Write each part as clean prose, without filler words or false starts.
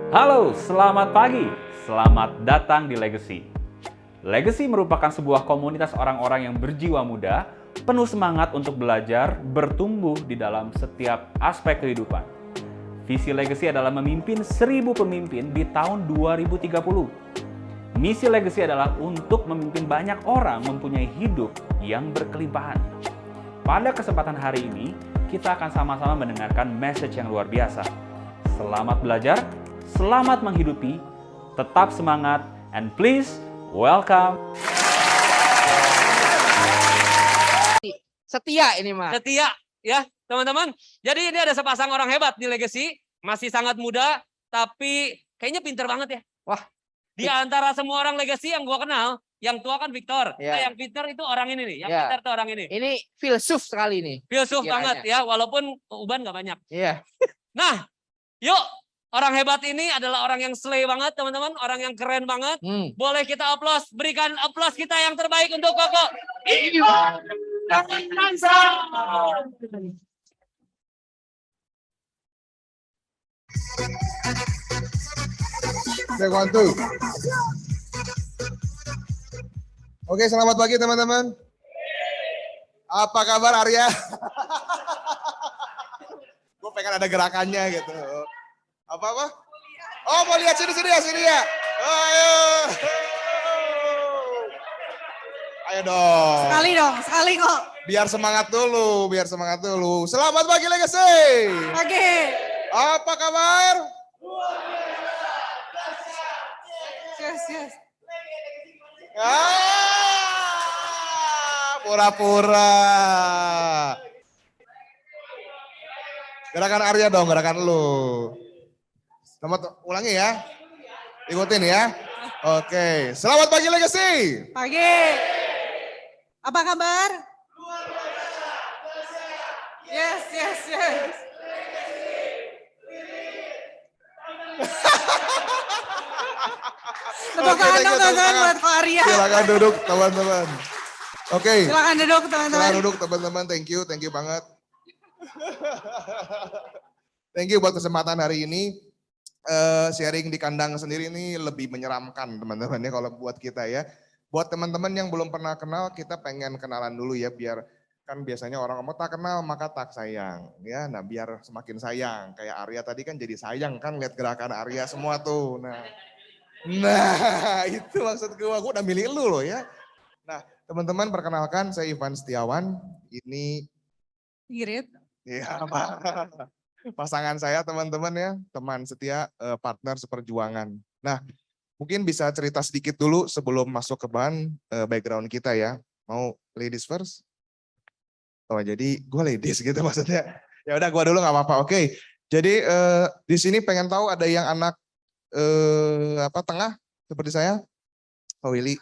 Halo, selamat pagi. Selamat datang di Legacy. Legacy merupakan sebuah komunitas orang-orang yang berjiwa muda, penuh semangat untuk belajar, bertumbuh di dalam setiap aspek kehidupan. Visi Legacy adalah memimpin 1000 pemimpin di tahun 2030. Misi Legacy adalah untuk memimpin banyak orang mempunyai hidup yang berkelimpahan. Pada kesempatan hari ini, kita akan sama-sama mendengarkan message yang luar biasa. Selamat belajar, selamat menghidupi, tetap semangat, and please welcome. Setia ini mah. Setia ya teman-teman. Jadi ini ada sepasang orang hebat di Legacy, masih sangat muda tapi kayaknya pinter banget ya. Wah. Di antara semua orang Legacy yang gua kenal, yang tua kan Victor. Ya. Nah, yang pinter itu orang ini nih, yang Ya. pinter tuh orang ini. Ini filsuf sekali nih. Filsuf pikirannya. banget ya, walaupun uban gak banyak. Iya. Nah, yuk orang hebat ini adalah orang yang slay banget teman-teman, orang yang keren banget. Boleh kita aplaus, berikan aplaus kita yang terbaik untuk Koko Iwan Danansa. Check 1, 2. Oke, selamat pagi teman-teman. Apa kabar Arya? Gue pengen ada gerakannya gitu. Apa-apa? Oh, mau lihat sini ya. Oh, ayo. Ayo dong. Sekali kok. Biar semangat dulu. Selamat pagi Legacy. Pagi. Apa kabar? Yes. Pura-pura. Gerakan Arya dong, gerakan lu. Selamat ulangi ya. Ikutin ya. Oke, selamat pagi Legacy. Pagi. Apa kabar? Yes. Tepuk tangan dong buat Ko Arya. Silakan duduk teman-teman. Oke. Silakan duduk teman-teman. Silakan duduk teman-teman. Thank you banget. Thank you buat kesempatan hari ini. Sharing di kandang sendiri ini lebih menyeramkan teman-teman ya kalau buat kita ya. Buat teman-teman yang belum pernah kenal, kita pengen kenalan dulu ya biar kan biasanya orang ngomong tak kenal maka tak sayang ya. Nah biar semakin sayang kayak Arya tadi kan jadi sayang kan lihat gerakan Arya semua tuh. Nah itu maksud gue udah milih lu loh ya. Nah teman-teman perkenalkan saya Ivan Setiawan. Ini Girit. ya pasangan saya teman-teman ya, teman setia, partner seperjuangan. Nah mungkin bisa cerita sedikit dulu sebelum masuk ke background kita ya. Mau ladies first? Oh jadi gue ladies gitu maksudnya. Ya udah gue dulu nggak apa-apa. Oke. Jadi di sini pengen tahu ada yang anak tengah seperti saya? Ko Willy.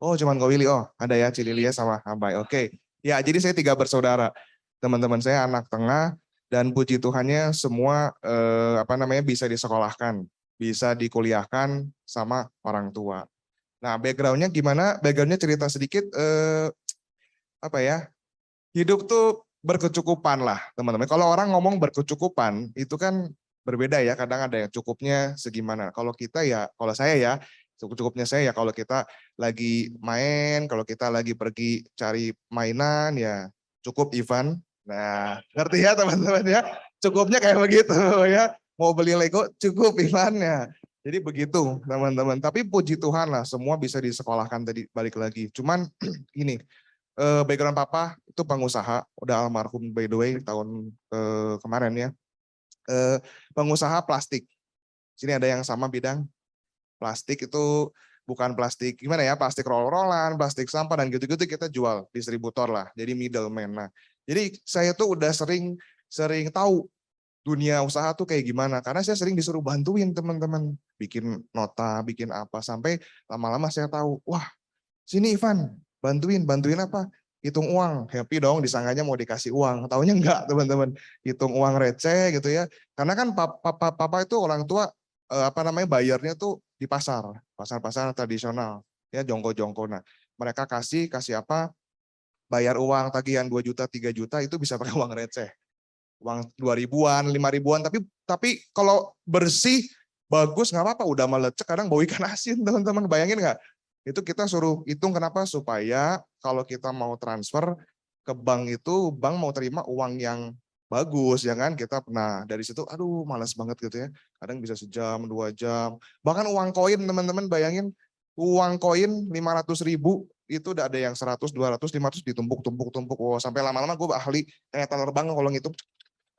Oh cuman Ko Willy. Oh ada ya Cililia sama Abai. Oke. Ya jadi saya 3 bersaudara. Teman-teman saya anak tengah dan puji Tuhannya semua bisa disekolahkan, bisa dikuliahkan sama orang tua. Nah backgroundnya gimana? Backgroundnya cerita sedikit hidup tuh berkecukupan lah teman-teman. Kalau orang ngomong berkecukupan itu kan berbeda ya. Kadang ada yang cukupnya segimana. Kalau saya ya cukupnya saya ya kalau kita lagi main, kalau kita lagi pergi cari mainan ya cukup Ivan. Nah ngerti ya teman-teman ya. Cukupnya kayak begitu ya. Mau beli Lego cukup Ivan ya. Jadi begitu teman-teman. Tapi puji Tuhan lah semua bisa disekolahkan tadi balik lagi. Cuman gini. Background papa itu pengusaha, udah almarhum by the way tahun kemarin ya. Pengusaha plastik. Sini ada yang sama bidang plastik itu bukan plastik gimana ya, plastik roll-rollan, plastik sampah dan gitu-gitu kita jual distributor lah. Jadi middleman. Nah, jadi saya tuh udah sering tahu dunia usaha tuh kayak gimana karena saya sering disuruh bantuin teman-teman bikin nota, bikin apa sampai lama-lama saya tahu, wah, sini Ivan bantuin apa? Hitung uang, happy dong disangkanya mau dikasih uang. Taunya enggak teman-teman, hitung uang receh gitu ya. Karena kan papa itu orang tua bayarnya tuh di pasar tradisional ya jongko-jongko. Nah mereka kasih apa? Bayar uang tagihan 2 juta, 3 juta itu bisa pakai uang receh. Uang 2 ribuan, 5 ribuan, tapi kalau bersih bagus nggak apa-apa, udah melecek kadang bau ikan asin teman-teman, bayangin nggak? Itu kita suruh hitung kenapa, supaya kalau kita mau transfer ke bank itu, bank mau terima uang yang bagus, ya kan? Kita pernah dari situ, aduh malas banget gitu ya. Kadang bisa sejam, 2 jam. Bahkan uang koin teman-teman, bayangin uang koin 500.000 itu udah ada yang 100, 200, 500 ditumpuk-tumpuk-tumpuk. Oh, sampai lama-lama gue ahli kayak terbang kalau ngitung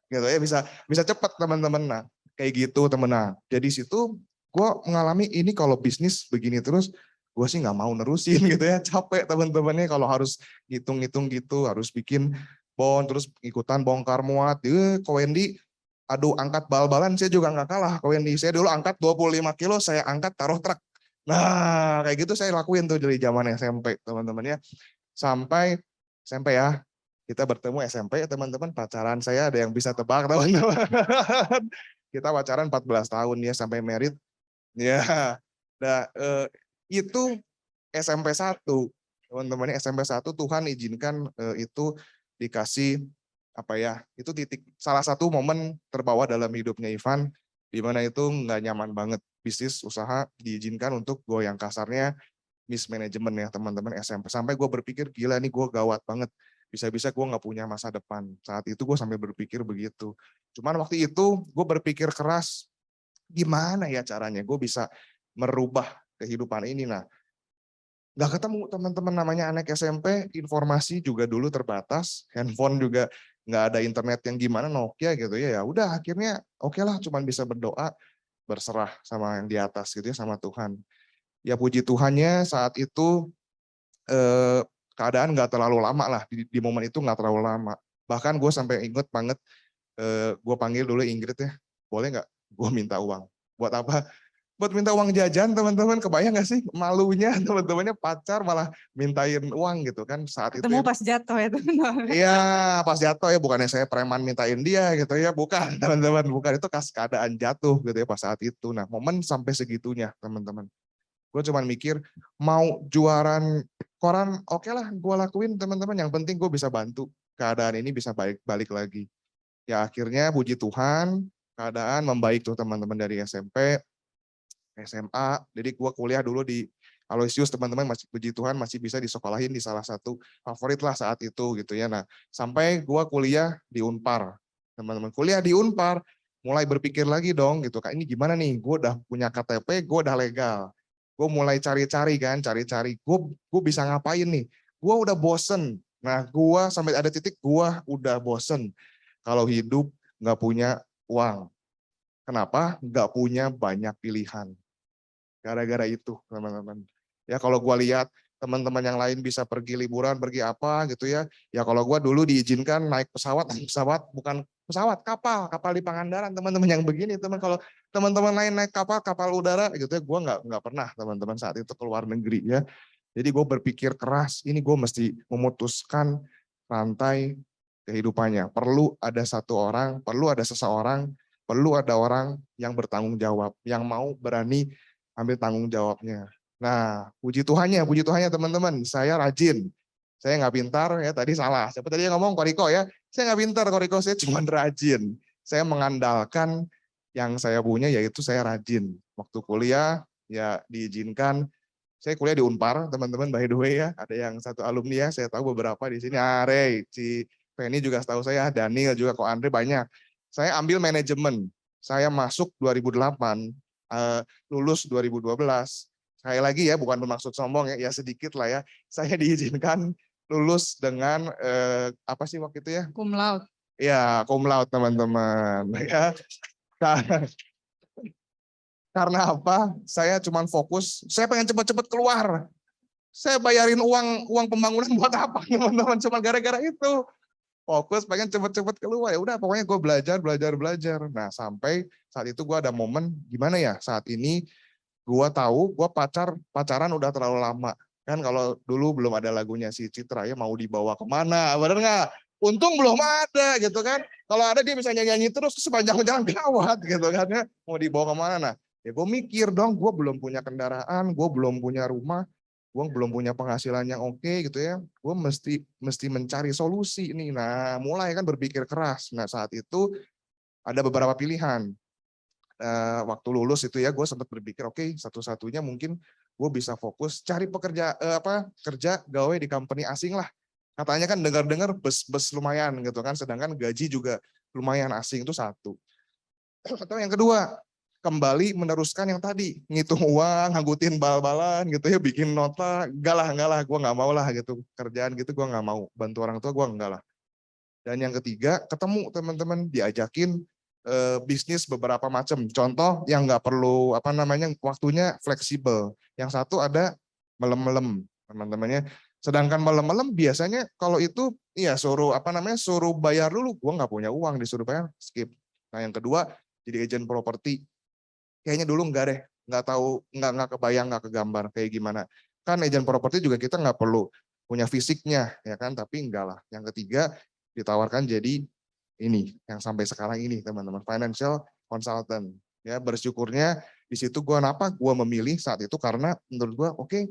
gitu ya, bisa cepat teman-teman. Nah, kayak gitu teman. Nah, jadi situ gue mengalami ini kalau bisnis begini terus, gue sih nggak mau nerusin gitu ya, capek teman-temannya kalau harus ngitung-ngitung gitu, harus bikin bon, terus ikutan bongkar muat. Ko Wendy, aduh angkat bal-balan saya juga nggak kalah. Ko Wendy, saya dulu angkat 25 kilo, saya angkat taruh truk. Nah kayak gitu saya lakuin tuh dari zaman SMP teman-teman ya. Sampai SMP ya, kita bertemu SMP ya teman-teman, pacaran saya ada yang bisa tebak teman-teman. Kita pacaran 14 tahun ya sampai merit. Ya, nah, itu SMP 1, teman-teman, SMP 1 Tuhan izinkan itu dikasih apa ya, itu titik salah satu momen terbawa dalam hidupnya Ivan, di mana itu nggak nyaman banget, bisnis usaha diizinkan untuk gue yang kasarnya mismanagement ya teman-teman SMP, sampai gue berpikir gila nih gue gawat banget, bisa-bisa gue nggak punya masa depan, saat itu gue sampai berpikir begitu. Cuman waktu itu gue berpikir keras, gimana ya caranya gue bisa merubah kehidupan ini. Nah, nggak ketemu teman-teman, namanya anak SMP, informasi juga dulu terbatas, handphone juga nggak ada internet yang gimana, Nokia gitu ya. Ya udah akhirnya oke lah, cuman bisa berdoa, berserah sama yang di atas gitu ya, sama Tuhan. Ya puji Tuhannya saat itu keadaan nggak terlalu lama lah, di momen itu nggak terlalu lama. Bahkan gue sampai inget banget, gue panggil dulu Ingrid ya, boleh nggak gue minta uang? Buat apa? Buat minta uang jajan teman-teman, kebayang gak sih malunya teman-temannya pacar malah mintain uang gitu kan saat itu. Ketemu pas jatuh ya teman-teman. Iya pas jatuh ya, bukannya saya preman mintain dia gitu ya, bukan teman-teman, bukan, itu keadaan jatuh gitu ya pas saat itu. Nah momen sampai segitunya teman-teman. Gue cuman mikir mau juaran koran oke lah gue lakuin teman-teman, yang penting gue bisa bantu keadaan ini bisa balik lagi. Ya akhirnya puji Tuhan keadaan membaik tuh teman-teman, dari SMP, SMA, jadi gue kuliah dulu di Aloysius teman-teman, masih puji Tuhan masih bisa disekolahin di salah satu favorit lah saat itu gitu ya. Nah sampai gue kuliah di Unpar, teman-teman kuliah di Unpar, mulai berpikir lagi dong gitu, kak ini gimana nih, gue udah punya KTP, gue udah legal, gue mulai cari-cari kan, cari-cari, gue bisa ngapain nih, gue udah bosen. Nah gue sampai ada titik gue udah bosen kalau hidup nggak punya uang. Kenapa? Nggak punya banyak pilihan. Gara-gara itu teman-teman. Ya kalau gue lihat teman-teman yang lain bisa pergi liburan, pergi apa gitu ya. Ya kalau gue dulu diizinkan naik pesawat, bukan pesawat, kapal di Pangandaran teman-teman yang begini teman. Kalau teman-teman lain naik kapal udara gitu ya, gue nggak pernah teman-teman saat itu ke luar negeri ya. Jadi gue berpikir keras, ini gue mesti memutuskan rantai kehidupannya. Perlu ada satu orang, perlu ada seseorang, perlu ada orang yang bertanggung jawab, yang mau berani ambil tanggung jawabnya. Nah, puji Tuhannya teman-teman, saya rajin. Saya nggak pintar ya, tadi salah. Siapa tadi yang ngomong Koriko ya? Saya nggak pintar Koriko, saya cuma rajin. Saya mengandalkan yang saya punya, yaitu saya rajin. Waktu kuliah ya diizinkan. Saya kuliah di Unpar, teman-teman, by the way ya. Ada yang satu alumni ya, saya tahu beberapa di sini. Ray, si Penny juga tahu saya, Daniel juga, kok Andre banyak. Saya ambil manajemen. Saya masuk 2008. Lulus 2012. Sekali lagi ya, bukan bermaksud sombong ya, ya sedikit lah ya. Saya diizinkan lulus dengan apa sih waktu itu ya? Cum laude. Ya, cum laude teman-teman. Ya. Karena apa? Saya cuma fokus, saya pengen cepat-cepat keluar. Saya bayarin uang pembangunan buat apa teman-teman? Cuma gara-gara itu. Fokus pengen cepet-cepet keluar, ya udah pokoknya gue belajar. Nah sampai saat itu gue ada momen gimana ya, saat ini gue tahu gue pacaran udah terlalu lama kan. Kalau dulu belum ada lagunya si Citra ya, mau dibawa kemana, bener nggak? Untung belum ada gitu kan. Kalau ada dia bisa nyanyi terus sepanjang jalan, gawat gitu kan ya. Mau dibawa kemana? Nah ya gue mikir dong, gue belum punya kendaraan, gue belum punya rumah, gue belum punya penghasilan yang oke gitu ya, gue mesti mencari solusi nih. Nah mulai kan berpikir keras. Nah saat itu ada beberapa pilihan, waktu lulus itu ya gue sempat berpikir oke, satu-satunya mungkin gue bisa fokus cari kerja gawe di company asing lah. Katanya kan dengar-dengar bus lumayan gitu kan, sedangkan gaji juga lumayan asing, itu satu. Atau yang kedua, kembali meneruskan yang tadi, ngitung uang, nganggutin bal-balan gitu ya, bikin nota, enggak lah, gue nggak mau lah gitu, kerjaan gitu gue nggak mau, bantu orang tua gue enggak lah. Dan yang ketiga, ketemu teman-teman, diajakin bisnis beberapa macam. Contoh yang nggak perlu waktunya fleksibel. Yang satu ada melem-melem teman-temannya. Sedangkan malam-malam biasanya kalau itu ya suruh bayar dulu, gua nggak punya uang, disuruh bayar, skip. Nah yang kedua jadi agent properti, kayaknya dulu nggak deh, nggak tahu, nggak kebayang, nggak kegambar kayak gimana. Kan agent properti juga kita nggak perlu punya fisiknya ya kan, tapi enggak lah. Yang ketiga ditawarkan jadi ini yang sampai sekarang ini teman-teman, financial consultant. Ya bersyukurnya di situ gua memilih saat itu karena menurut gua oke,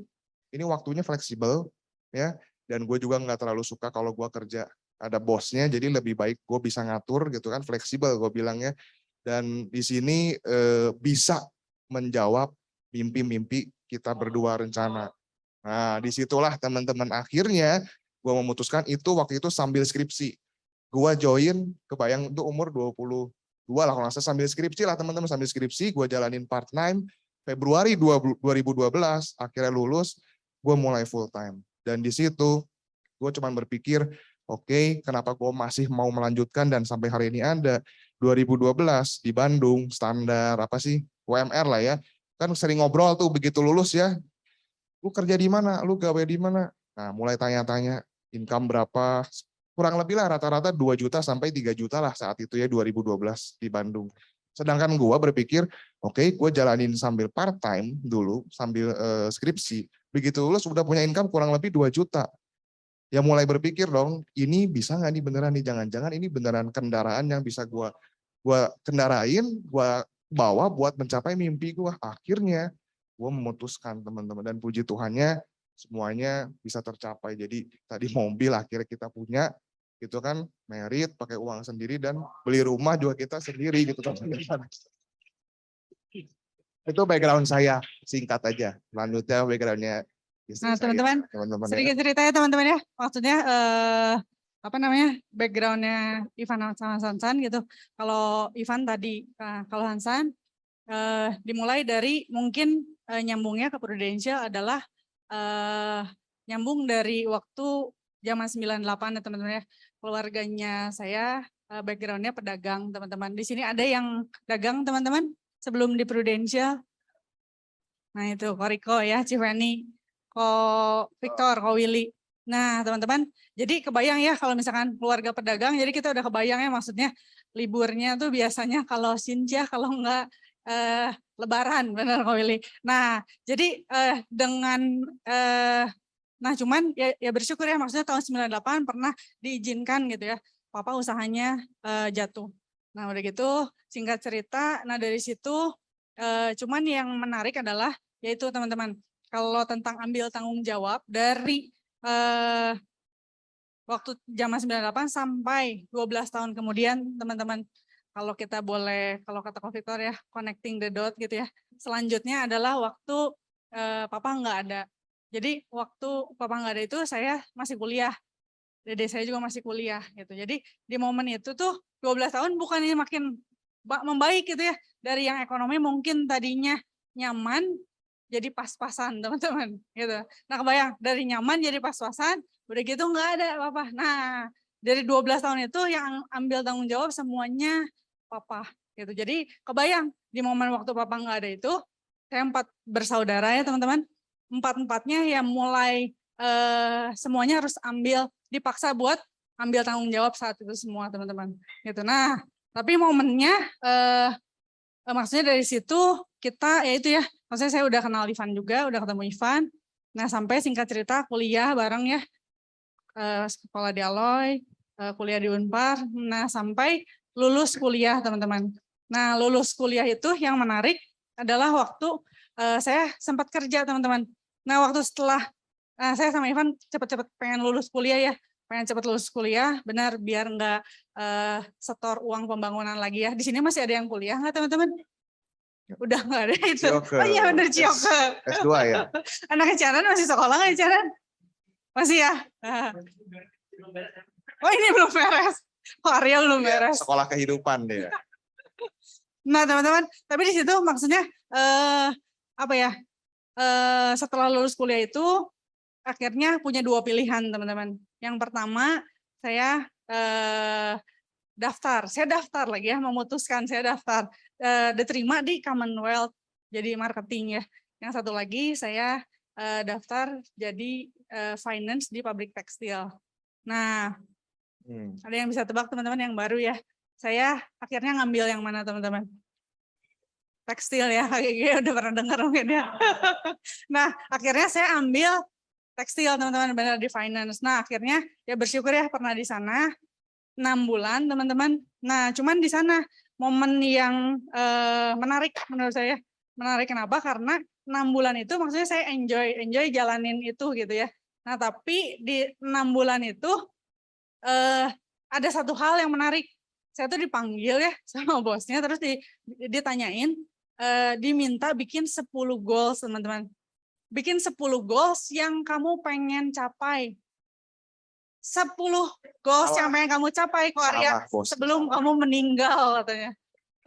ini waktunya fleksibel ya, dan gue juga nggak terlalu suka kalau gue kerja ada bosnya, jadi lebih baik gue bisa ngatur gitu kan, fleksibel gue bilangnya, dan di sini bisa menjawab mimpi-mimpi kita berdua rencana. Nah disitulah teman-teman akhirnya gue memutuskan itu waktu itu sambil skripsi, gue join, kebayang itu umur 22 lah kalau nggak salah, sambil skripsi lah teman-teman, sambil skripsi gue jalanin part time, Februari 2012 akhirnya lulus, gue mulai full time. Dan di situ gue cuma berpikir, oke, kenapa gue masih mau melanjutkan dan sampai hari ini ada. 2012 di Bandung, standar UMR lah ya. Kan sering ngobrol tuh begitu lulus ya. Lu kerja di mana? Lu gawe di mana? Nah, mulai tanya-tanya income berapa? Kurang lebih lah rata-rata 2 juta sampai 3 juta lah saat itu ya 2012 di Bandung. Sedangkan gue berpikir, oke, gue jalanin sambil part time dulu, sambil skripsi. Begitu lulus udah punya income kurang lebih 2 juta. Ya mulai berpikir dong, ini bisa nggak nih beneran nih, jangan-jangan ini beneran kendaraan yang bisa gue kendarain, gue bawa buat mencapai mimpi gue. Akhirnya gue memutuskan teman-teman, dan puji Tuhannya semuanya bisa tercapai. Jadi tadi mobil akhirnya kita punya, gitu kan, merit pakai uang sendiri, dan beli rumah juga kita sendiri gitu teman-teman. Itu background saya, singkat aja. Lanjutnya backgroundnya istri Nah, saya. teman-teman, sedikit cerita ya teman-teman ya. Maksudnya backgroundnya Ivan sama Hansan gitu. Kalau Ivan tadi, kalau Hansan dimulai dari mungkin nyambungnya ke Prudential adalah nyambung dari waktu zaman 98 ya teman-teman ya. Keluarganya saya backgroundnya pedagang teman-teman. Di sini ada yang dagang teman-teman sebelum di Prudential. Nah itu Ko Riko ya, Civeni, Ko Victor, Ko Willy. Nah teman-teman, jadi kebayang ya kalau misalkan keluarga pedagang, jadi kita udah kebayang ya maksudnya liburnya tuh biasanya kalau Sinja, kalau enggak Lebaran, benar Ko Willy. Nah jadi nah cuman ya bersyukur ya, maksudnya tahun 98 pernah diizinkan gitu ya, papa usahanya jatuh. Nah udah gitu singkat cerita, nah dari situ cuman yang menarik adalah yaitu teman-teman, kalau tentang ambil tanggung jawab dari waktu zaman 98 sampai 12 tahun kemudian teman-teman, kalau kita boleh, kalau kata Ko Victor ya, connecting the dot gitu ya. Selanjutnya adalah waktu papa nggak ada. Jadi waktu papa nggak ada itu saya masih kuliah. Dede saya juga masih kuliah gitu. Jadi di momen itu tuh 12 tahun bukannya makin membaik gitu ya. Dari yang ekonomi mungkin tadinya nyaman jadi pas-pasan teman-teman gitu. Nah kebayang dari nyaman jadi pas-pasan, udah gitu nggak ada apa-apa. Nah dari 12 tahun itu yang ambil tanggung jawab semuanya papa gitu. Jadi kebayang di momen waktu papa nggak ada itu, saya 4 bersaudara ya teman-teman. 4-empatnya yang mulai semuanya harus dipaksa buat ambil tanggung jawab saat itu semua teman-teman gitu. Nah tapi momennya maksudnya dari situ kita ya itu ya, maksudnya saya udah kenal Ivan juga, udah ketemu Ivan. Nah sampai singkat cerita kuliah bareng ya, sekolah di Aloy, kuliah di Unpar. Nah sampai lulus kuliah teman-teman. Nah lulus kuliah itu yang menarik adalah waktu saya sempat kerja teman-teman. Nah waktu setelah saya sama Ivan cepat-cepat pengen lulus kuliah ya, pengen cepat lulus kuliah, benar biar nggak setor uang pembangunan lagi ya. Di sini masih ada yang kuliah nggak teman-teman? Udah nggak ada itu. Cioke. Oh iya bener Cioke. S2 ya? Anak Canan masih sekolah nggak Canan? Masih ya? Oh ini belum beres. Oh Arya belum beres. Sekolah kehidupan dia. Nah teman-teman, tapi di situ maksudnya apa ya? Setelah lulus kuliah itu akhirnya punya dua pilihan teman-teman. Yang pertama saya daftar. Saya daftar lagi ya, memutuskan saya daftar. Diterima di Commonwealth jadi marketing ya. Yang satu lagi saya daftar jadi finance di pabrik tekstil. Nah, ada yang bisa tebak teman-teman yang baru ya. Saya akhirnya ngambil yang mana teman-teman? Tekstil ya, kayaknya udah pernah dengar mungkin ya. Nah, akhirnya saya ambil tekstil teman-teman, benar di finance. Nah, akhirnya ya bersyukur ya pernah di sana 6 bulan teman-teman. Nah, cuman di sana momen yang menarik menurut saya. Menarik kenapa? Karena 6 bulan itu maksudnya saya enjoy jalanin itu gitu ya. Nah, tapi di 6 bulan itu ada satu hal yang menarik. Saya tuh dipanggil ya sama bosnya, terus ditanyain, diminta bikin 10 goals teman-teman. Bikin 10 goals yang kamu pengen capai. 10 goals yang pengen kamu capai kok Arya sebelum kamu meninggal katanya.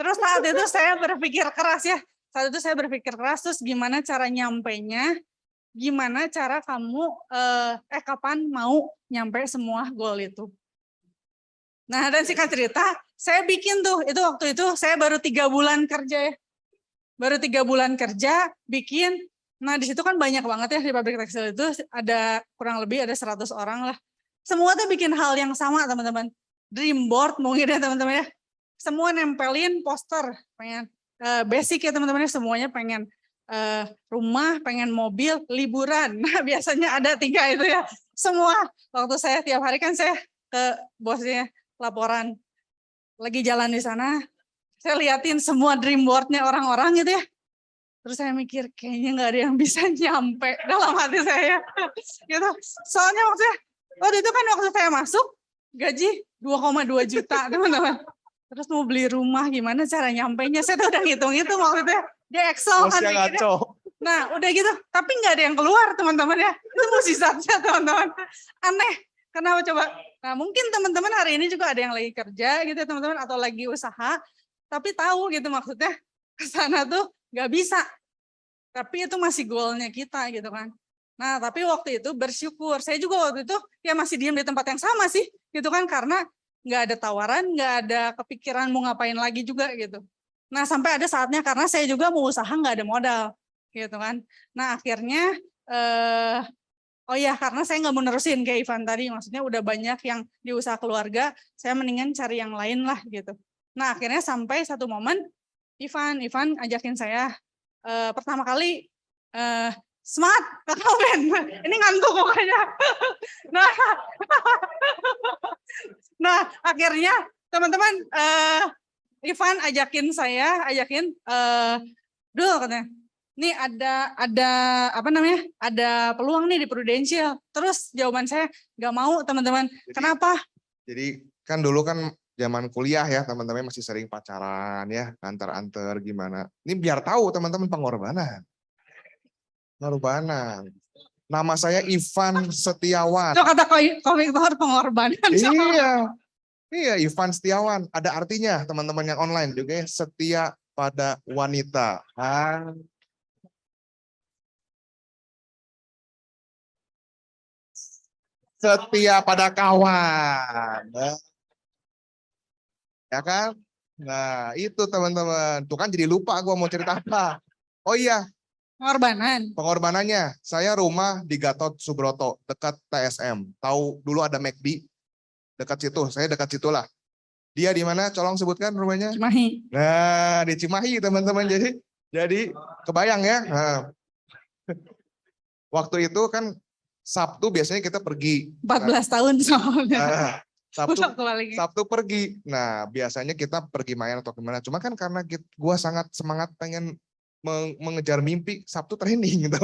Terus saat itu saya berpikir keras ya. Saat itu saya berpikir keras, terus gimana cara nyampainya, gimana cara kamu, kapan mau nyampe semua goal itu. Nah, dan singkat cerita, saya bikin tuh, itu waktu itu saya baru 3 bulan kerja ya. Baru 3 bulan kerja, bikin. Nah, di situ kan banyak banget ya di pabrik tekstil itu, ada kurang lebih ada 100 orang lah. Semua tuh bikin hal yang sama teman-teman. Dream board mungkin ya teman-teman ya. Semua nempelin poster, pengen basic ya teman-teman ya, semuanya pengen rumah, pengen mobil, liburan. Nah, biasanya ada 3 itu ya. Semua, waktu saya tiap hari kan saya ke bosnya, laporan lagi jalan di sana, saya liatin semua dream board-nya orang-orang gitu ya. Terus saya mikir kayaknya nggak ada yang bisa nyampe dalam hati saya. Gitu. Soalnya waktu itu kan waktu saya masuk gaji 2,2 juta teman-teman. Terus mau beli rumah gimana cara nyampainya? Saya tuh udah ngitung-ngitung waktu itu ya. Dia Excel kan. Nah udah gitu, tapi nggak ada yang keluar teman-teman ya. Itu mukjizatnya teman-teman. Aneh. Kenapa coba? Nah mungkin teman-teman hari ini juga ada yang lagi kerja gitu ya teman-teman, atau lagi usaha, tapi tahu gitu maksudnya ke sana tuh nggak bisa. Tapi itu masih goalnya kita gitu kan. Nah tapi waktu itu bersyukur. Saya juga waktu itu ya masih diam di tempat yang sama sih gitu kan, karena nggak ada tawaran, nggak ada kepikiran mau ngapain lagi juga gitu. Nah sampai ada saatnya karena saya juga mau usaha nggak ada modal gitu kan. Nah akhirnya oh ya, karena saya nggak mau nerusin kayak Ivan tadi, maksudnya udah banyak yang di usaha keluarga, saya mendingan cari yang lain lah gitu. Nah akhirnya sampai satu momen, Ivan ajakin saya pertama kali, semangat, Kakak Ben, ini ngantuk pokoknya. Nah akhirnya teman-teman, Ivan ajakin saya, dulu katanya, ini ada apa namanya? Ada peluang nih di Prudential. Terus jawaban saya nggak mau teman-teman. Kenapa? Jadi kan dulu kan zaman kuliah ya teman-teman masih sering pacaran ya, antar-antar gimana. Ini biar tahu teman-teman pengorbanan. Pengorbanan. Nama saya Ivan Setiawan. Itu kata Komiktor pengorbanan. Iya Ivan Setiawan. Ada artinya teman-teman yang online juga ya, setia pada wanita. Setia pada kawan. Ya kan? Nah itu teman-teman. Tuh kan jadi lupa gue mau cerita apa. Oh iya. Pengorbanannya. Saya rumah di Gatot Subroto. Dekat TSM. Tahu dulu ada McD. Dekat situ. Saya dekat situlah. Dia di mana? Colong sebutkan rumahnya. Cimahi. Nah di Cimahi teman-teman. Jadi kebayang ya. Nah. Waktu itu kan Sabtu biasanya kita pergi. 14 tahun soalnya. Sabtu pergi. Nah, biasanya kita pergi main atau kemana. Cuma kan karena gue sangat semangat pengen mengejar mimpi, Sabtu training. Gitu.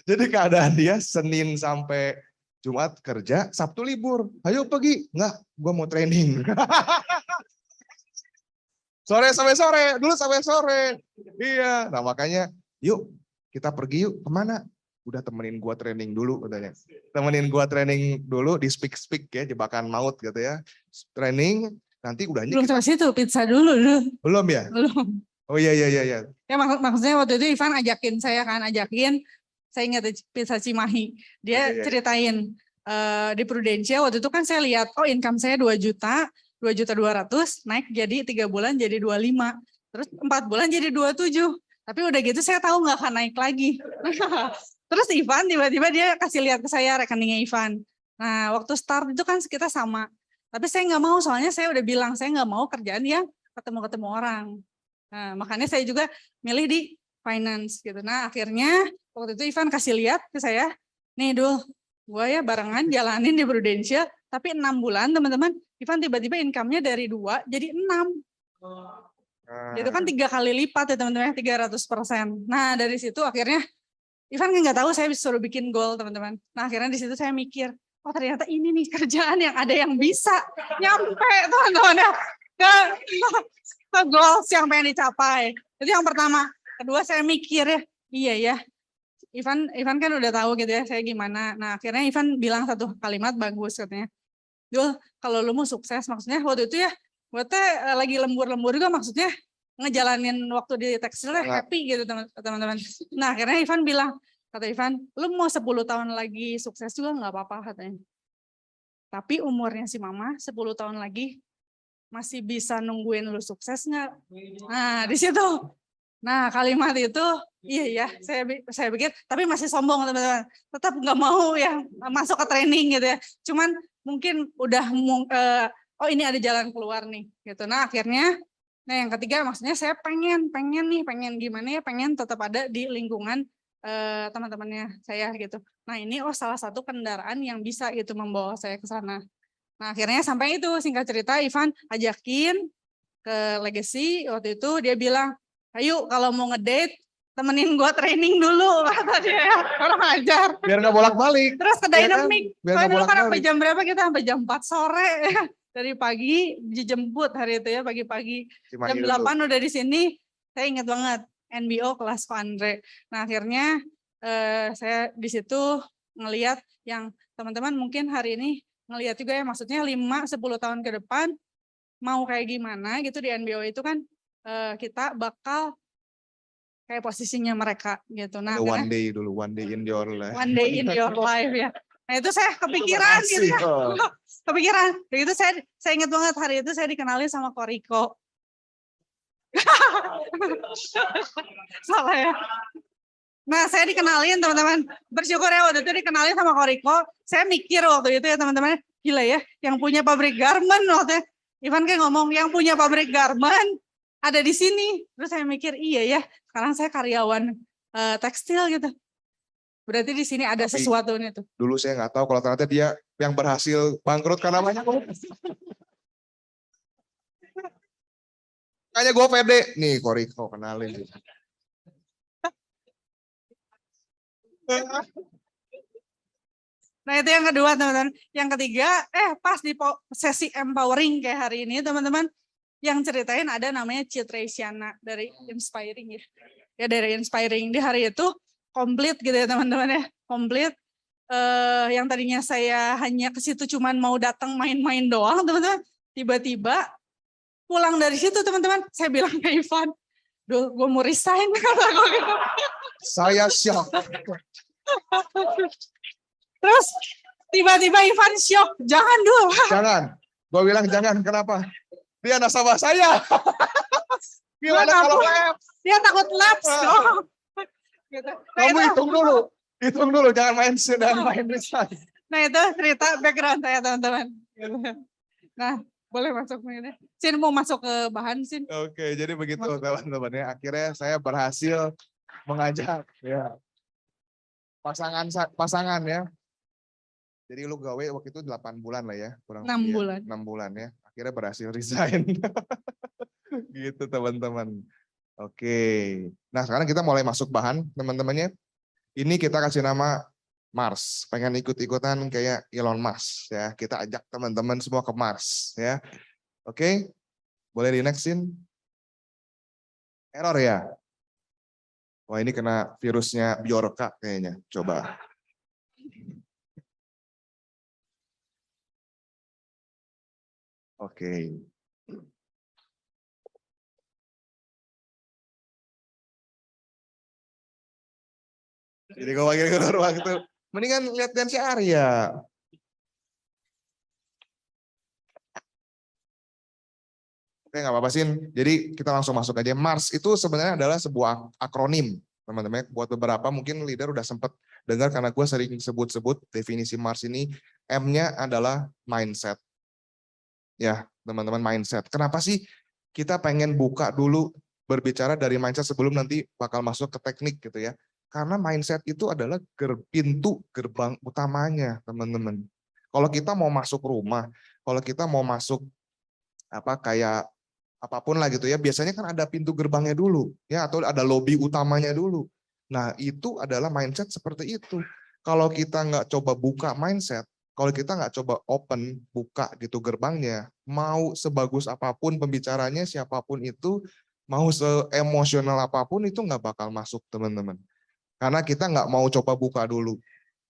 Jadi keadaan dia Senin sampai Jumat kerja, Sabtu libur. Ayo pergi. Enggak, gue mau training. Sore sampai sore, dulu sampai sore. Iya, nah makanya yuk kita pergi yuk, kemana? Udah temenin gua training dulu katanya. Temenin gua training dulu di speak ya, jebakan maut gitu ya. Training, nanti udahnya Belum kita... sampai situ, pizza dulu. Belum ya? Belum. Oh iya. Ya maksudnya waktu itu Ivan ajakin, saya ingat pizza Cimahi. Dia Iya. ceritain di Prudensia waktu itu kan saya lihat, oh income saya 2 juta, 2.200.000, naik jadi 3 bulan jadi 25. Terus 4 bulan jadi 27. Tapi udah gitu saya tahu nggak akan naik lagi. Terus Ivan tiba-tiba dia kasih lihat ke saya rekeningnya Ivan. Nah waktu start itu kan kita sama. Tapi saya nggak mau, soalnya saya udah bilang saya nggak mau kerjaan yang ketemu-ketemu orang. Nah, makanya saya juga milih di finance gitu. Nah akhirnya waktu itu Ivan kasih lihat ke saya, nih Dul, gue ya barengan jalanin di Prudential, tapi 6 bulan teman-teman, Ivan tiba-tiba income-nya dari 2 jadi 6. Itu kan 3 kali lipat ya teman-teman, 300%. Nah dari situ akhirnya Ivan kan nggak tahu saya suruh bikin goal teman-teman. Nah akhirnya di situ saya mikir, oh ternyata ini nih kerjaan yang ada yang bisa nyampe teman-teman ya ke goals yang pengen dicapai. Itu yang pertama. Kedua saya mikir ya, iya ya. Ivan kan udah tahu gitu ya saya gimana. Nah akhirnya Ivan bilang satu kalimat bagus katanya. Dul, kalau lu mau sukses maksudnya waktu itu ya, gue lagi lembur-lembur juga maksudnya ngejalanin waktu di tekstilnya happy gitu teman-teman. Nah akhirnya Ivan bilang, kata Ivan, lu mau 10 tahun lagi sukses juga nggak apa-apa katanya. Tapi umurnya si Mama 10 tahun lagi masih bisa nungguin lu sukses nggak? Nah di situ. Nah kalimat itu, iya ya, saya pikir, tapi masih sombong teman-teman. Tetap nggak mau yang masuk ke training gitu ya. Cuman mungkin udah, oh ini ada jalan keluar nih gitu. Nah akhirnya, nah yang ketiga maksudnya saya pengen gimana ya, pengen tetap ada di lingkungan teman-temannya saya gitu. Nah ini salah satu kendaraan yang bisa gitu membawa saya ke sana. Nah akhirnya sampai itu, singkat cerita Ivan ajakin ke Legacy, waktu itu dia bilang, ayo kalau mau ngedate temenin gua training dulu kata dia, orang ajar. Biar nggak bolak-balik. Terus ke Dynamic, biar nggak bolak-balik. Sampai jam berapa kita? Sampai jam 4 sore. Dari pagi dijemput hari itu ya, pagi-pagi. Jam 8 udah di sini, saya ingat banget. NBO kelas Ko Andre. Nah akhirnya saya di situ ngelihat yang teman-teman mungkin hari ini ngelihat juga ya, maksudnya 5-10 tahun ke depan mau kayak gimana gitu di NBO itu kan kita bakal kayak posisinya mereka gitu. Nah one day in your life. One day in your life ya. Nah itu saya kepikiran gitu ya. Kepikiran. Begitu saya ingat banget hari itu saya dikenalin sama Koriko. Salah ya. Nah saya dikenalin teman-teman, bersyukur ya waktu itu dikenalin sama Koriko. Saya mikir waktu itu ya teman-teman, gila ya, yang punya pabrik garment waktu itu. Ivan kayak ngomong yang punya pabrik garment ada di sini. Terus saya mikir iya ya, sekarang saya karyawan tekstil gitu. Berarti di sini ada sesuatu nih tuh. Dulu saya nggak tahu kalau ternyata dia yang berhasil bangkrut karena banyak. Kayaknya gue pede. Nih Koriko kenalin. Nah itu yang kedua teman-teman. Yang ketiga, pas di sesi empowering kayak hari ini teman-teman, yang ceritain ada namanya Citresiana dari Inspiring ya. Ya dari Inspiring. Di hari itu komplit gitu ya teman-teman ya. Komplit. Yang tadinya saya hanya ke situ cuman mau datang main-main doang teman-teman. Tiba-tiba pulang dari situ teman-teman, saya bilang ke Ivan, duh gue mau resign. Saya shock. Terus tiba-tiba Ivan shock, jangan dulu. Jangan, gue bilang jangan, kenapa? Dia nasabah saya. Gimana kalau lapse? Dia takut lapse. Gitu. Kamu hitung dulu, jangan main resign. Nah itu cerita background saya teman-teman. Nah boleh masuk ini. Sin mau masuk ke bahan Sin. Oke, jadi begitu teman-teman ya. Akhirnya saya berhasil mengajak ya pasangan ya. Jadi lu gawe waktu itu 8 bulan lah ya, kurang 6 bulan. 6 bulan ya. Akhirnya berhasil resign. Gitu teman-teman. Oke. Nah, sekarang kita mulai masuk bahan teman-temannya. Ini kita kasih nama Mars, pengen ikut-ikutan kayak Elon Musk ya. Kita ajak teman-teman semua ke Mars ya. Oke. Boleh di nextin. Error ya? Wah ini kena virusnya Biorka kayaknya. Coba. Oke. Jadi gue panggil ke ruang itu. Mendingan lihat Densi Arya. Oke, nggak apa-apa Sin. Jadi kita langsung masuk aja. Mars itu sebenarnya adalah sebuah akronim, teman-teman. Buat beberapa mungkin leader udah sempat dengar karena gue sering sebut-sebut definisi Mars ini. M-nya adalah mindset. Ya, teman-teman, mindset. Kenapa sih kita pengen buka dulu berbicara dari mindset sebelum nanti bakal masuk ke teknik gitu ya. Karena mindset itu adalah pintu gerbang utamanya, teman-teman. Kalau kita mau masuk rumah, kalau kita mau masuk kayak apapun lah gitu ya, biasanya kan ada pintu gerbangnya dulu ya, atau ada lobi utamanya dulu. Nah itu adalah mindset seperti itu. Kalau kita nggak coba buka mindset, kalau kita nggak coba open, buka gitu gerbangnya, mau sebagus apapun pembicaranya, siapapun itu, mau seemosional apapun itu nggak bakal masuk teman-teman. Karena kita nggak mau coba buka dulu,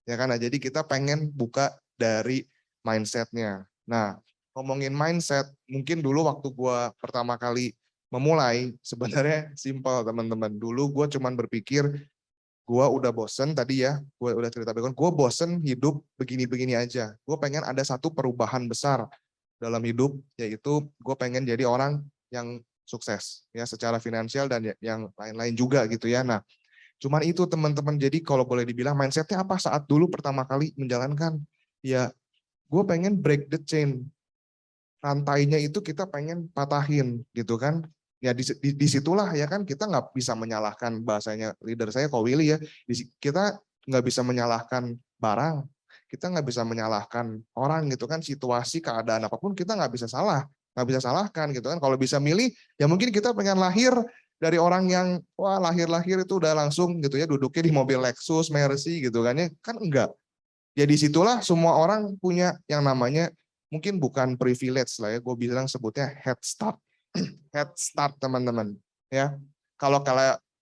ya kan? Nah, jadi kita pengen buka dari mindsetnya. Nah, ngomongin mindset, mungkin dulu waktu gue pertama kali memulai, sebenarnya simpel teman-teman. Dulu gue cuman berpikir, gue udah bosen tadi ya, gue udah cerita background, gue bosen hidup begini-begini aja. Gue pengen ada satu perubahan besar dalam hidup, yaitu gue pengen jadi orang yang sukses, ya secara finansial dan yang lain-lain juga gitu ya. Nah, cuman itu teman-teman, jadi kalau boleh dibilang mindsetnya apa saat dulu pertama kali menjalankan, ya gue pengen break the chain. Rantainya itu kita pengen patahin gitu kan. Ya disitulah ya kan kita nggak bisa menyalahkan, bahasanya leader saya Ko Willy ya, kita nggak bisa menyalahkan barang, kita nggak bisa menyalahkan orang gitu kan, situasi keadaan apapun kita nggak bisa salahkan gitu kan. Kalau bisa milih ya mungkin kita pengen lahir dari orang yang wah lahir-lahir itu udah langsung gitu ya duduknya di mobil Lexus, Mercy gitu kan ya, kan enggak. Ya disitulah semua orang punya yang namanya mungkin bukan privilege lah ya, gue bilang sebutnya head start. Head start teman-teman. Ya, kalau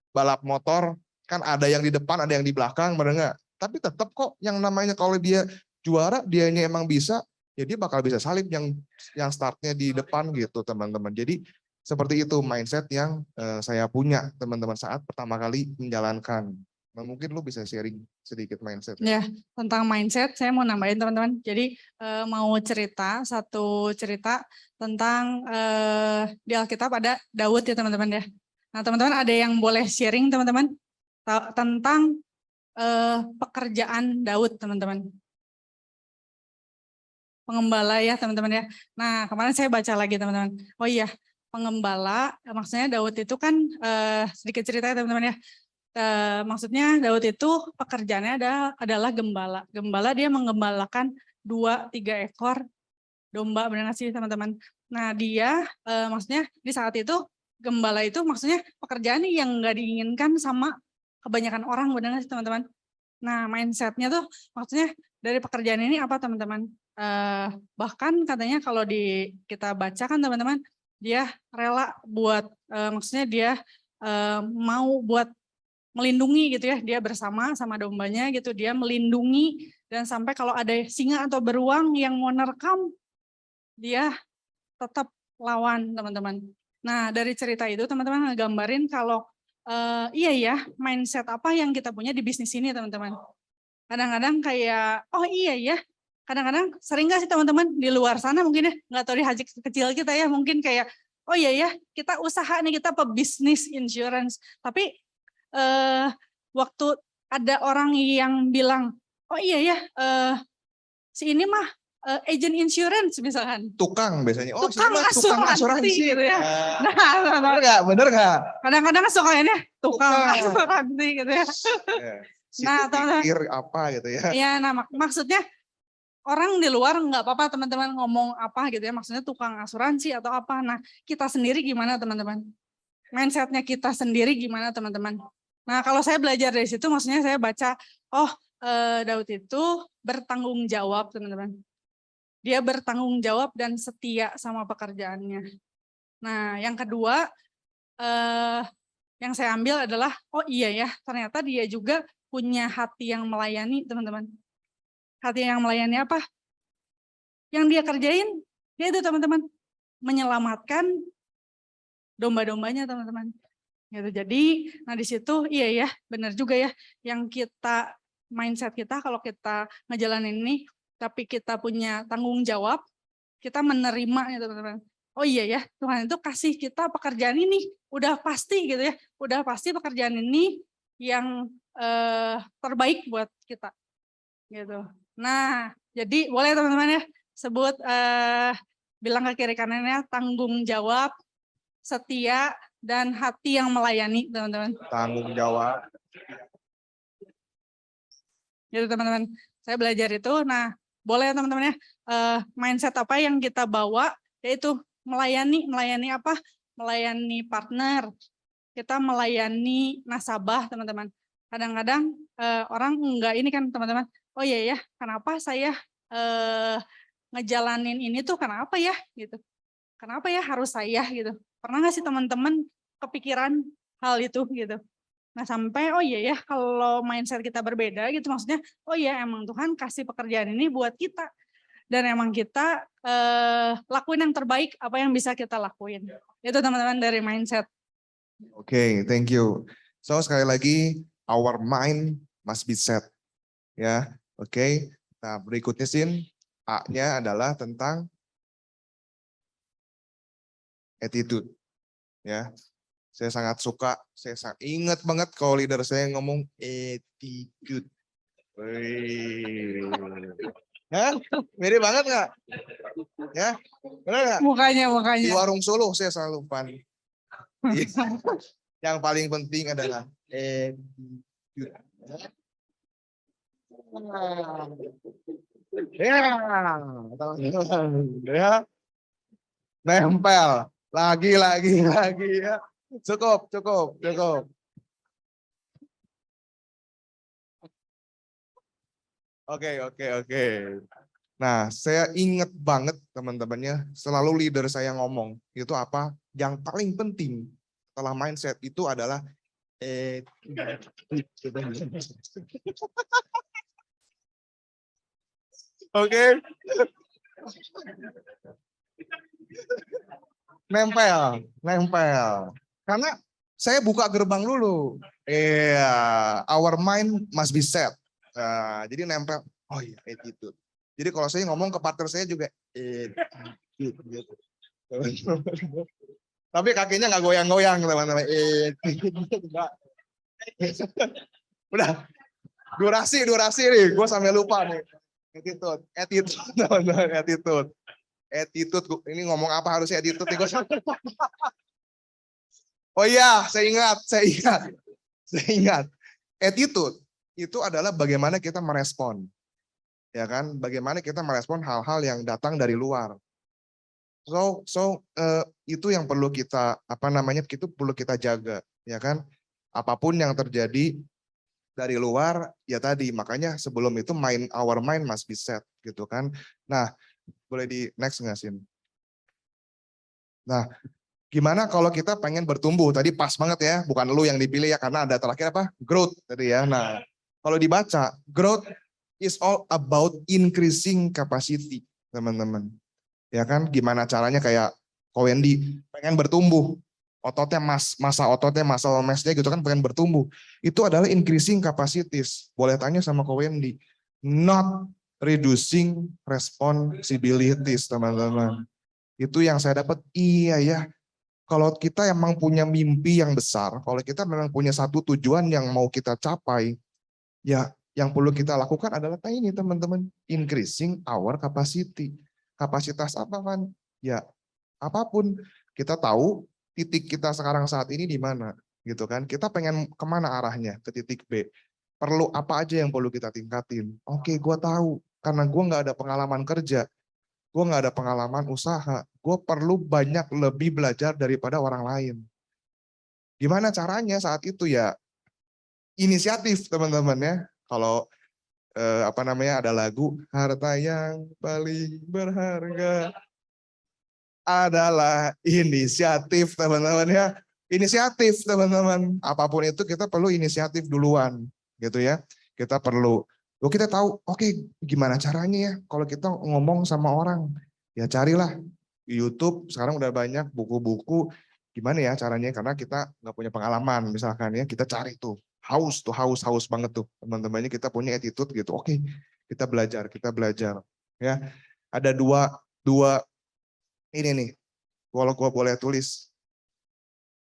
balap motor kan ada yang di depan, ada yang di belakang, benar nggak? Tapi tetap kok yang namanya kalau dia juara, dianya emang bisa, ya dia bakal bisa salib yang startnya di depan gitu teman-teman. Jadi seperti itu mindset yang saya punya teman-teman saat pertama kali menjalankan. Nah, mungkin lu bisa sharing sedikit mindset. Ya, tentang mindset saya mau nambahin teman-teman. Jadi mau satu cerita tentang di Alkitab ada Daud ya teman-teman ya. Nah teman-teman ada yang boleh sharing teman-teman tentang pekerjaan Daud teman-teman. Pengembala ya teman-teman ya. Nah kemarin saya baca lagi teman-teman. Oh iya, pengembala maksudnya Daud itu kan sedikit cerita ya teman-teman ya. Maksudnya Daud itu pekerjaannya adalah gembala. Gembala dia menggembalakan 2-3 ekor domba, benar nggak sih teman-teman? Nah dia maksudnya di saat itu gembala itu maksudnya pekerjaan yang nggak diinginkan sama kebanyakan orang, benar nggak sih teman-teman? Nah mindsetnya tuh maksudnya dari pekerjaan ini apa teman-teman? Bahkan katanya kalau kita baca kan teman-teman, dia rela buat maksudnya dia mau buat melindungi gitu ya, dia bersama sama dombanya gitu, dia melindungi dan sampai kalau ada singa atau beruang yang mau nerkam, dia tetap lawan teman-teman. Nah dari cerita itu teman-teman ngegambarin kalau iya ya mindset apa yang kita punya di bisnis ini teman-teman. Kadang-kadang kayak oh iya ya, kadang-kadang sering nggak sih teman-teman di luar sana mungkin ya, nggak tahu di haji kecil kita ya, mungkin kayak oh iya ya kita usaha nih, kita pebisnis insurance, tapi waktu ada orang yang bilang, oh iya ya, si ini mah agent insurance misalkan. Tukang biasanya, oh tukang asuransi gitu ya. Nah, bener nggak? Kadang-kadang suka ini tukang asuransi gitu ya. Nah, teman-teman apa gitu ya? Iya, nah maksudnya orang di luar nggak apa-apa teman-teman ngomong apa gitu ya, maksudnya tukang asuransi atau apa. Nah, kita sendiri gimana teman-teman? Mindsetnya kita sendiri gimana teman-teman? Nah, kalau saya belajar dari situ, maksudnya saya baca, oh Daud itu bertanggung jawab teman-teman. Dia bertanggung jawab dan setia sama pekerjaannya. Nah, yang kedua, yang saya ambil adalah, oh iya ya, ternyata dia juga punya hati yang melayani, teman-teman. Hati yang melayani apa? Yang dia kerjain, yaitu teman-teman, menyelamatkan domba-dombanya, teman-teman. Gitu. Jadi, nah di situ iya ya, benar juga ya, yang kita mindset kita kalau kita ngejalanin ini, tapi kita punya tanggung jawab, kita menerima ya teman-teman. Oh iya ya, Tuhan itu kasih kita pekerjaan ini, udah pasti gitu ya, udah pasti pekerjaan ini yang terbaik buat kita, gitu. Nah, jadi boleh teman-teman ya sebut bilang ke kiri kanannya tanggung jawab, setia, dan hati yang melayani, teman-teman. Tanggung jawab. Gitu teman-teman. Saya belajar itu. Nah, boleh teman-teman ya mindset apa yang kita bawa, yaitu melayani apa? Melayani partner. Kita melayani nasabah, teman-teman. Kadang-kadang orang enggak ini kan teman-teman. Oh iya ya, kenapa saya ngejalanin ini tuh kenapa ya gitu. Kenapa ya harus saya gitu. Pernah nggak sih teman-teman kepikiran hal itu gitu. Nah sampai oh iya ya kalau mindset kita berbeda gitu maksudnya oh iya emang Tuhan kasih pekerjaan ini buat kita. Dan emang kita lakuin yang terbaik apa yang bisa kita lakuin. Itu teman-teman dari mindset. Oke, thank you. So sekali lagi our mind must be set. Ya, oke. Nah berikutnya Sin, A-nya adalah tentang attitude. Ya, saya sangat suka, saya sangat ingat banget kalau leader saya ngomong attitude. Ya, mirip banget nggak? Ya, benar nggak? Mukanya. Di warung Solo saya selalu pan. Yang paling penting adalah attitude. Ya, nempel lagi ya. Cukup. Oke. Nah, saya ingat banget teman-temannya, selalu leader saya ngomong, itu apa? Yang paling penting setelah mindset itu adalah Oke. Nempel. Karena saya buka gerbang dulu. Our mind must be set. Jadi nempel. Oh iya, attitude. Jadi kalau saya ngomong ke partner saya juga gitu. Tapi kakinya nggak goyang-goyang teman-teman. Udah. Durasi nih. Gue sampai lupa nih. Attitude teman-teman. Attitude. Ini ngomong apa harusnya attitude nih gue. Oh iya, saya ingat. Attitude itu adalah bagaimana kita merespon. Ya kan? Bagaimana kita merespon hal-hal yang datang dari luar. So itu yang perlu kita perlu kita jaga, ya kan? Apapun yang terjadi dari luar, ya tadi makanya sebelum itu our mind must be set, gitu kan? Nah, boleh di next nggak Sin? Nah, gimana kalau kita pengen bertumbuh? Tadi pas banget ya, bukan lu yang dipilih ya, karena ada terakhir apa? Growth tadi ya. Nah, kalau dibaca, growth is all about increasing capacity, teman-teman. Ya kan, gimana caranya kayak Ko Wendy pengen bertumbuh, ototnya masa massnya gitu kan pengen bertumbuh. Itu adalah increasing capacities. Boleh tanya sama Ko Wendy, not reducing responsibilities, teman-teman. Itu yang saya dapat, iya ya. Kalau kita emang punya mimpi yang besar, kalau kita memang punya satu tujuan yang mau kita capai, ya yang perlu kita lakukan adalah ini teman-teman, increasing our capacity. Kapasitas apa kan? Ya apapun. Kita tahu titik kita sekarang saat ini di mana, gitu kan? Kita pengen kemana arahnya? Ke titik B. Perlu apa aja yang perlu kita tingkatin? Oke, gue tahu. Karena gue nggak ada pengalaman kerja, gue nggak ada pengalaman usaha, gue perlu banyak lebih belajar daripada orang lain. Gimana caranya saat itu ya? Inisiatif teman-teman ya. Kalau ada lagu harta yang paling berharga adalah inisiatif teman-teman ya. inisiatif teman-teman. Apapun itu kita perlu inisiatif duluan gitu ya. Kita perlu, kita tahu oke, gimana caranya ya kalau kita ngomong sama orang. Ya carilah YouTube, sekarang udah banyak buku-buku gimana ya caranya, karena kita nggak punya pengalaman misalkan ya, kita cari tuh haus banget tuh teman-temannya, kita punya attitude gitu. Oke, kita belajar ya. Ada dua ini nih, kalau gua boleh tulis.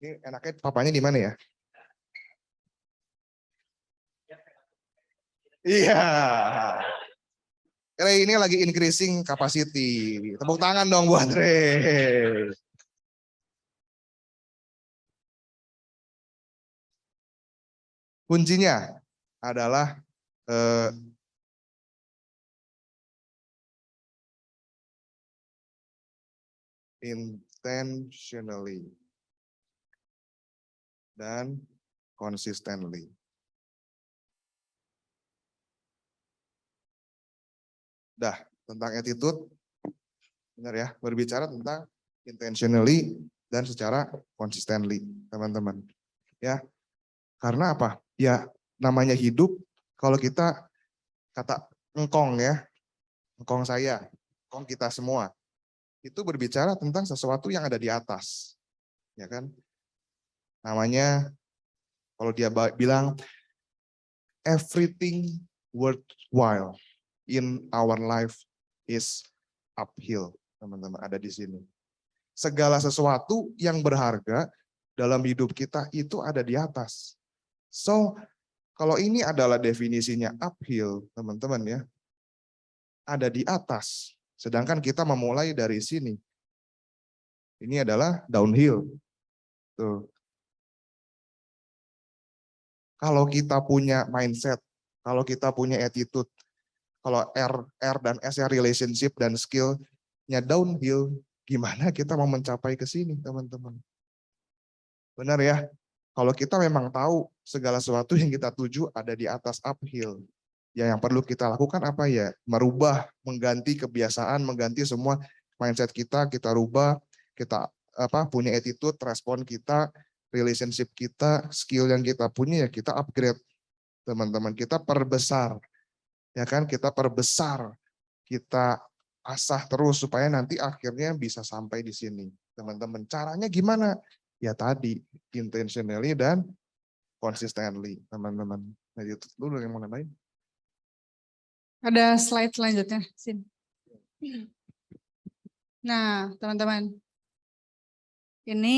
Ini enaknya papanya di mana ya? Iya. Ray ini lagi increasing capacity. Tepuk tangan dong buat Ray. Kuncinya adalah intentionally dan consistently. Dah, tentang attitude, benar ya, berbicara tentang intentionally dan secara consistently, teman-teman. Ya, karena apa? Ya, namanya hidup, kalau kita kata engkong ya, engkong saya, engkong kita semua, itu berbicara tentang sesuatu yang ada di atas, ya kan? Namanya, kalau dia bilang, everything worthwhile in our life is uphill, teman-teman, ada di sini. Segala sesuatu yang berharga dalam hidup kita itu ada di atas. So, kalau ini adalah definisinya uphill, teman-teman ya, ada di atas. Sedangkan kita memulai dari sini. Ini adalah downhill. Tuh. Kalau kita punya mindset, kalau kita punya attitude, kalau R dan S ya, relationship dan skill-nya downhill, gimana kita mau mencapai ke sini, teman-teman? Benar ya? Kalau kita memang tahu segala sesuatu yang kita tuju ada di atas uphill, ya yang perlu kita lakukan apa ya? Merubah, mengganti kebiasaan, mengganti semua mindset kita rubah, kita punya attitude, respon kita, relationship kita, skill yang kita punya ya kita upgrade, teman-teman. Kita perbesar. Ya kan, kita perbesar, kita asah terus supaya nanti akhirnya bisa sampai di sini, teman-teman. Caranya gimana? Ya tadi, intentionally dan consistently, teman-teman. Nah, itu dulu yang mau nambahin. Ada slide selanjutnya, Sin. Nah, teman-teman. Ini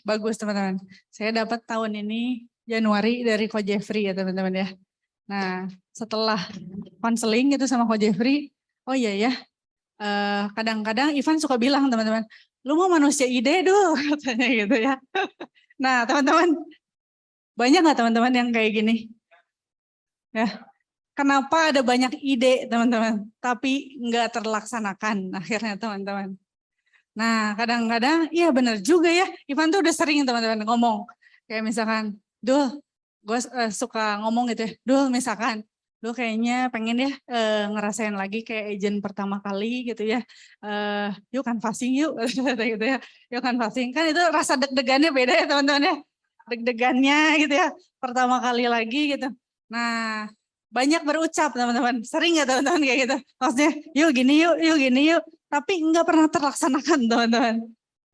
bagus, teman-teman. Saya dapat tahun ini Januari dari Ko Jeffrey ya, teman-teman ya. Nah, setelah konseling gitu sama Ko Jeffrey, oh iya ya, kadang-kadang Ivan suka bilang teman-teman, lu mau manusia ide dulu, katanya gitu ya. Nah, teman-teman, banyak nggak teman-teman yang kayak gini? Ya, kenapa ada banyak ide teman-teman, tapi nggak terlaksanakan akhirnya teman-teman. Nah, kadang-kadang, iya benar juga ya, Ivan tuh udah sering teman-teman ngomong, kayak misalkan, Dul, gue suka ngomong gitu ya, Dul misalkan, Dul kayaknya pengen ya ngerasain lagi kayak agent pertama kali gitu ya, yuk canvassing yuk, gitu ya, yuk canvassing, kan itu rasa deg-degannya beda ya teman-teman ya, deg-degannya gitu ya, pertama kali lagi gitu. Nah, banyak berucap teman-teman, sering nggak teman-teman kayak gitu, maksudnya yuk gini yuk gini yuk, tapi nggak pernah terlaksanakan teman-teman.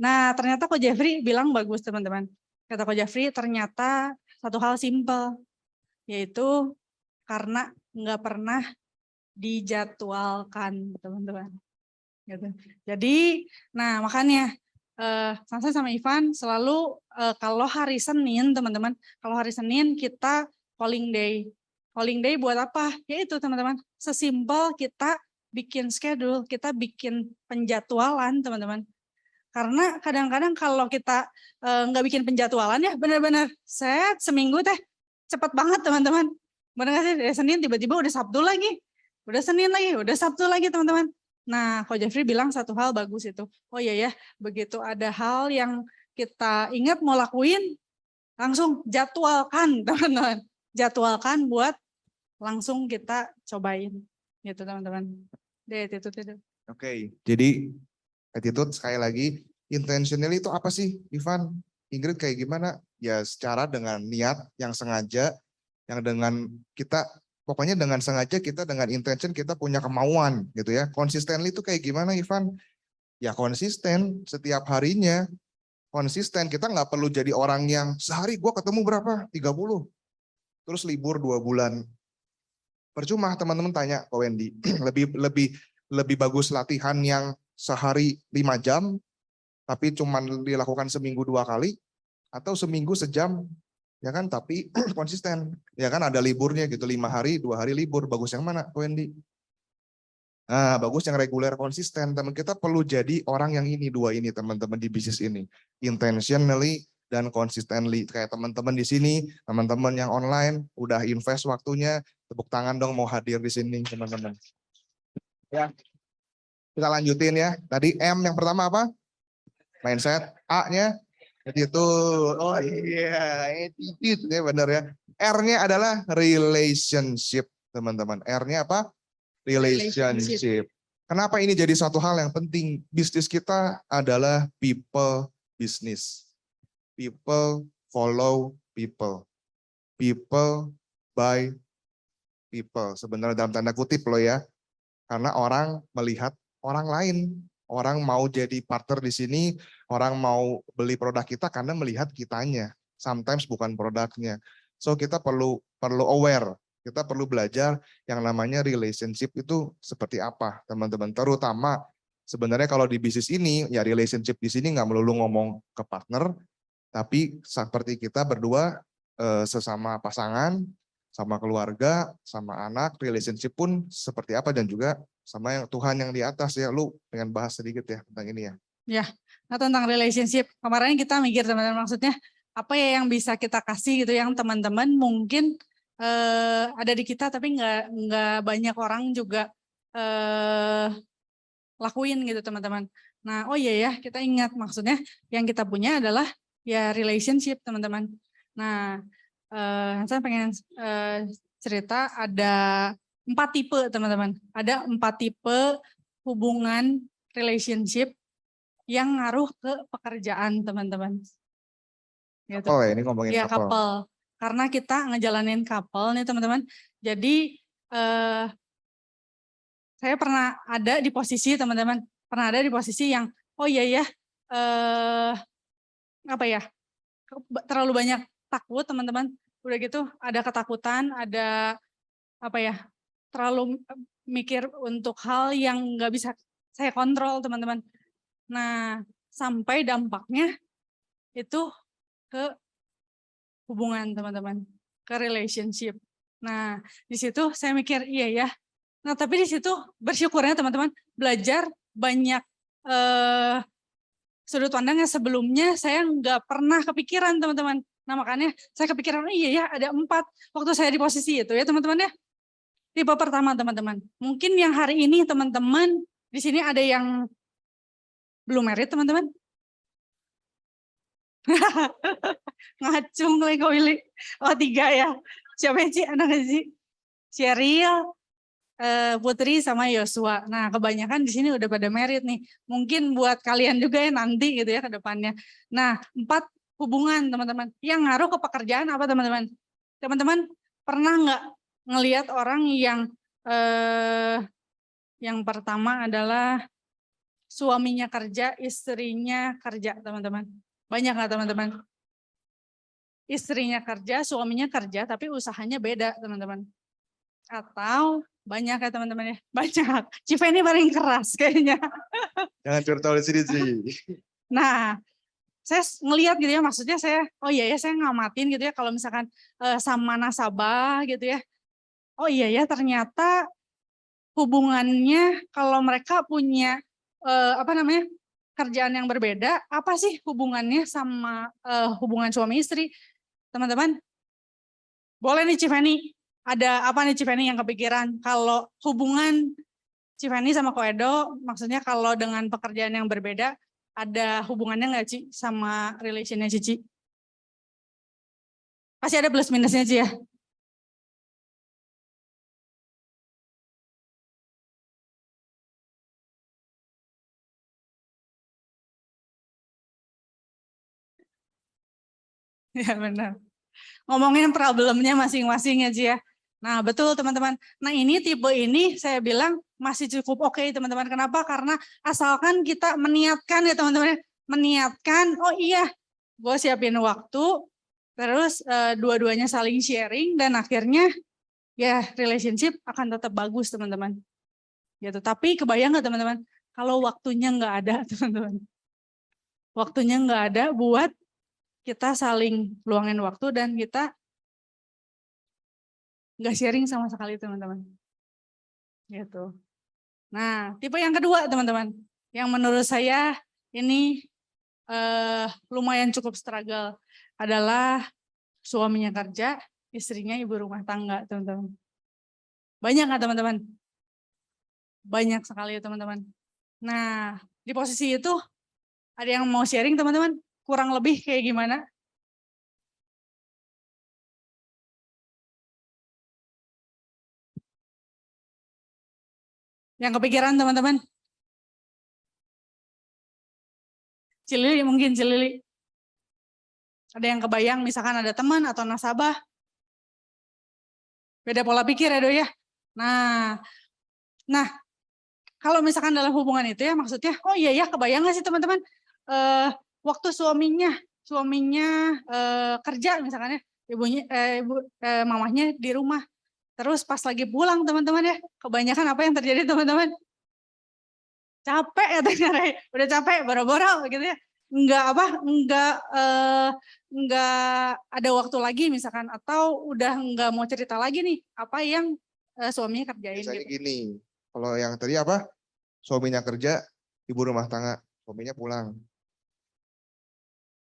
Nah, ternyata Ko Jeffrey bilang bagus teman-teman. Kata Ko Jeffrey ternyata satu hal simpel, yaitu karena nggak pernah dijadwalkan teman-teman. Gitu. Jadi, nah makanya saya sama Ivan selalu kalau hari Senin teman-teman, kalau hari Senin kita calling day. Calling day buat apa? Yaitu teman-teman, sesimpel kita bikin schedule, kita bikin penjadwalan teman-teman. Karena kadang-kadang kalau kita nggak bikin penjadwalan ya benar-benar set seminggu teh cepat banget teman-teman. Benar nggak sih? Dari Senin tiba-tiba udah Sabtu lagi, udah Senin lagi, udah Sabtu lagi teman-teman. Nah, Ko Jeffrey bilang satu hal bagus itu. Oh iya ya, begitu ada hal yang kita ingat mau lakuin, langsung jadwalkan teman-teman. Jadwalkan buat langsung kita cobain gitu teman-teman. Attitude. Oke, jadi attitude sekali lagi, intentionally itu apa sih Ivan? Ingrid kayak gimana? Ya secara dengan niat yang sengaja, yang dengan kita, pokoknya dengan sengaja kita dengan intention kita punya kemauan gitu ya. Consistently itu kayak gimana Ivan? Ya konsisten setiap harinya. Konsisten, kita nggak perlu jadi orang yang sehari gue ketemu berapa? 30. Terus libur 2 bulan. Percuma teman-teman tanya ke Wendy, lebih bagus latihan yang sehari 5 jam, tapi cuman dilakukan seminggu 2 kali, atau seminggu sejam, ya kan? Tapi konsisten, ya kan? Ada liburnya gitu, 5 hari, 2 hari libur. Bagus yang mana, Wendy? Nah, bagus yang reguler konsisten. Teman kita perlu jadi orang yang ini, 2 ini teman-teman di bisnis ini. Intentionally dan consistently. Kayak teman-teman di sini, teman-teman yang online udah invest waktunya, tepuk tangan dong mau hadir di sini teman-teman. Ya. Kita lanjutin ya. Tadi M yang pertama apa? Mindset. A-nya itu, oh iya, attitude ya benar ya. R-nya adalah relationship, teman-teman. R-nya apa? Relationship. Kenapa ini jadi suatu hal yang penting? Bisnis kita adalah people business. People follow people. People by people. Sebenarnya dalam tanda kutip loh ya. Karena orang melihat orang lain. Orang mau jadi partner di sini, orang mau beli produk kita karena melihat kitanya. Sometimes bukan produknya. So kita perlu aware. Kita perlu belajar yang namanya relationship itu seperti apa, teman-teman. Terutama sebenarnya kalau di bisnis ini, ya relationship di sini nggak melulu ngomong ke partner, tapi seperti kita berdua sesama pasangan, sama keluarga, sama anak, relationship pun seperti apa, dan juga sama yang Tuhan yang di atas ya. Lu pengen bahas sedikit ya tentang ini ya? Ya, nah tentang relationship. Kemarin kita mikir teman-teman, maksudnya apa ya yang bisa kita kasih gitu, yang teman-teman mungkin ada di kita tapi nggak banyak orang juga lakuin gitu teman-teman. Nah, oh iya ya, kita ingat maksudnya yang kita punya adalah ya relationship teman-teman. Nah, saya pengen cerita ada 4 tipe teman-teman. Ada 4 tipe hubungan relationship yang ngaruh ke pekerjaan teman-teman. Gitu. Oh ya, ini ngomongin ya, couple. couple. Karena kita ngejalanin couple nih teman-teman. Jadi saya pernah ada di posisi teman-teman, pernah ada di posisi yang oh iya ya, apa ya, terlalu banyak takut teman-teman. Udah gitu ada ketakutan, ada apa ya, terlalu mikir untuk hal yang nggak bisa saya kontrol teman-teman. Nah, sampai dampaknya itu ke hubungan teman-teman, ke relationship. Nah, di situ saya mikir iya ya. Nah, tapi di situ bersyukurnya teman-teman belajar banyak sudut pandang yang sebelumnya saya nggak pernah kepikiran teman-teman. Nah, makanya saya kepikiran iya ya ada 4 waktu saya di posisi itu ya teman-teman ya. Tipe pertama teman-teman. Mungkin yang hari ini teman-teman di sini ada yang belum married teman-teman. Ngacung lagi Willy. Oh 3 ya. Siapa sih anaknya sih? Sheryl, Putri sama Yosua. Nah kebanyakan di sini udah pada married nih. Mungkin buat kalian juga ya nanti gitu ya ke depannya. Nah 4 hubungan teman-teman. Yang ngaruh ke pekerjaan apa teman-teman? Teman-teman pernah nggak ngelihat orang yang pertama adalah suaminya kerja, istrinya kerja teman-teman. Banyak nggak teman-teman? Istrinya kerja, suaminya kerja, tapi usahanya beda teman-teman. Atau banyak ya teman-teman ya? Banyak. Cive ini paling keras kayaknya. Jangan curcol di sini sih. Nah, saya ngelihat gitu ya, maksudnya saya, oh iya ya saya ngamatin gitu ya, kalau misalkan sama nasabah gitu ya. Oh iya ya ternyata hubungannya kalau mereka punya kerjaan yang berbeda, apa sih hubungannya sama hubungan suami istri? Teman-teman, boleh nih Civeni, ada apa nih Civeni yang kepikiran? Kalau hubungan Civeni sama Koedo, maksudnya kalau dengan pekerjaan yang berbeda, ada hubungannya nggak Ci sama relationnya Cici? Pasti ada plus minusnya Ci ya? Ya benar. Ngomongin problemnya masing-masing ya Ci ya. Nah betul teman-teman. Nah ini tipe ini saya bilang masih cukup oke teman-teman. Kenapa? Karena asalkan kita meniatkan ya teman-teman. Meniatkan, oh iya gue siapin waktu. Terus dua-duanya saling sharing dan akhirnya ya relationship akan tetap bagus teman-teman. Gitu. Tapi kebayang nggak teman-teman? Kalau waktunya nggak ada teman-teman. Waktunya nggak ada buat kita saling luangin waktu dan kita nggak sharing sama sekali teman-teman. Gitu. Nah, tipe yang kedua teman-teman, yang menurut saya ini lumayan cukup struggle adalah suaminya kerja, istrinya ibu rumah tangga teman-teman. Banyak nggak teman-teman? Banyak sekali teman-teman. Nah, di posisi itu ada yang mau sharing teman-teman? Kurang lebih kayak gimana? Yang kepikiran teman-teman? Cilili mungkin Cilili. Ada yang kebayang misalkan ada teman atau nasabah. Beda pola pikir ya Doi ya. Nah kalau misalkan dalam hubungan itu ya maksudnya, oh iya ya kebayang gak sih teman-teman? Waktu suaminya kerja misalkan ya, mamahnya di rumah. Terus pas lagi pulang teman-teman ya, kebanyakan apa yang terjadi teman-teman? Capek ya ternyata, udah capek, boro-boro gitu ya. Enggak ada waktu lagi misalkan, atau udah enggak mau cerita lagi nih, apa yang suaminya kerjain. Biasanya gitu. gini, kalau yang tadi apa? Suaminya kerja, ibu rumah tangga, suaminya pulang.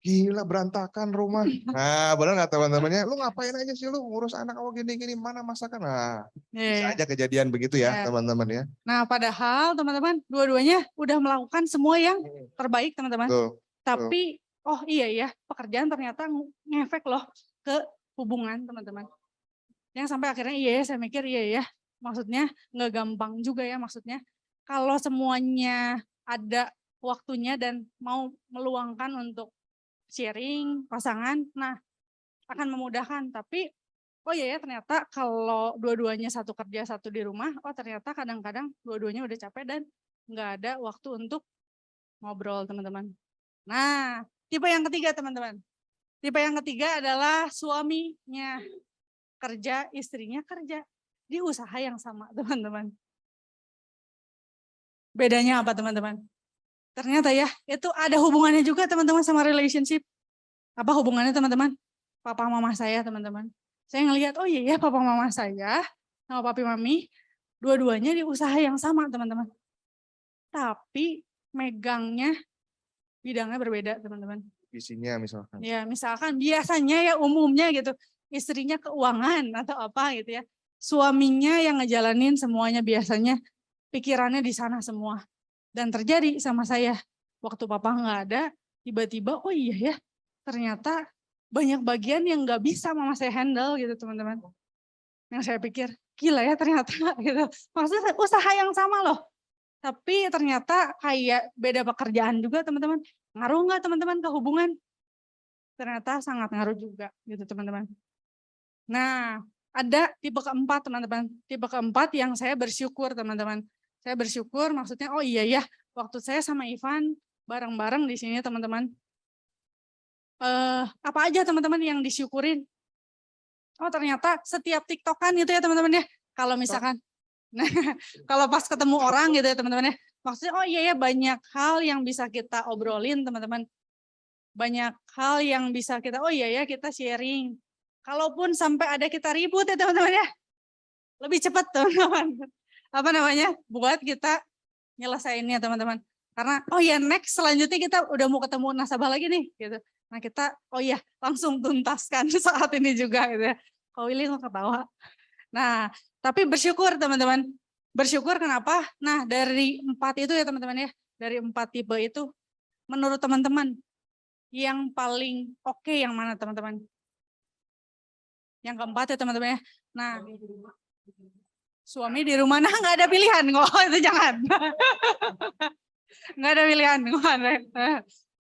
Gila berantakan rumah. Nah benar nggak teman-temannya, lu ngapain aja sih lu ngurus anak oh gini-gini, mana masakan. Nah bisa aja kejadian begitu ya teman-teman ya. Nah padahal teman-teman dua-duanya udah melakukan semua yang terbaik teman-teman. Tapi oh iya ya pekerjaan ternyata ngefek loh ke hubungan teman-teman. Yang sampai akhirnya iya ya saya mikir iya ya. Maksudnya nggak gampang juga ya maksudnya. Kalau semuanya ada waktunya dan mau meluangkan untuk sharing pasangan, nah akan memudahkan. Tapi oh iya ya ternyata kalau dua-duanya satu kerja satu di rumah, oh ternyata kadang-kadang dua-duanya udah capek dan nggak ada waktu untuk ngobrol teman-teman. Nah tipe yang ketiga teman-teman. Tipe yang ketiga adalah suaminya kerja, istrinya kerja di usaha yang sama teman-teman. Bedanya apa teman-teman? Ternyata ya itu ada hubungannya juga teman-teman sama relationship. Apa hubungannya teman-teman? Papa mama saya teman-teman. Saya ngelihat oh iya ya papa mama saya sama papi mami dua-duanya di usaha yang sama teman-teman. Tapi megangnya bidangnya berbeda teman-teman. Visinya misalkan. Ya misalkan biasanya ya umumnya gitu istrinya keuangan atau apa gitu ya. Suaminya yang ngejalanin semuanya biasanya pikirannya di sana semua. Dan terjadi sama saya waktu papa nggak ada tiba-tiba oh iya ya ternyata banyak bagian yang nggak bisa mama saya handle gitu teman-teman. Yang saya pikir gila ya ternyata gitu. Maksudnya usaha yang sama loh. Tapi ternyata kayak beda pekerjaan juga teman-teman. Ngaruh nggak teman-teman ke hubungan? Ternyata sangat ngaruh juga gitu teman-teman. Nah ada tipe keempat teman-teman. Tipe keempat yang saya bersyukur teman-teman. Saya bersyukur maksudnya oh iya ya waktu saya sama Ivan bareng-bareng di sini teman-teman. Apa aja teman-teman yang disyukurin? Oh ternyata setiap TikTokan itu ya teman-teman ya. Kalau misalkan, nah kalau pas ketemu orang gitu ya teman-teman ya. Maksudnya oh iya ya banyak hal yang bisa kita obrolin teman-teman. Banyak hal yang bisa kita, oh iya ya kita sharing. Kalaupun sampai ada kita ribut ya teman-teman ya. Lebih cepat teman-teman. Apa namanya? Buat kita nyelesainnya teman-teman. Karena oh ya next selanjutnya kita udah mau ketemu nasabah lagi nih gitu. Nah kita oh ya langsung tuntaskan saat ini juga gitu ya. Kok Willy kok ketawa. Nah tapi bersyukur teman-teman. Bersyukur kenapa? Nah dari 4 itu ya teman-teman ya. Dari 4 tipe itu menurut teman-teman yang paling oke yang mana teman-teman? Yang keempat ya teman-teman ya. Nah suami di rumah, nah nggak ada pilihan kok, itu jangan. Nggak ada pilihan.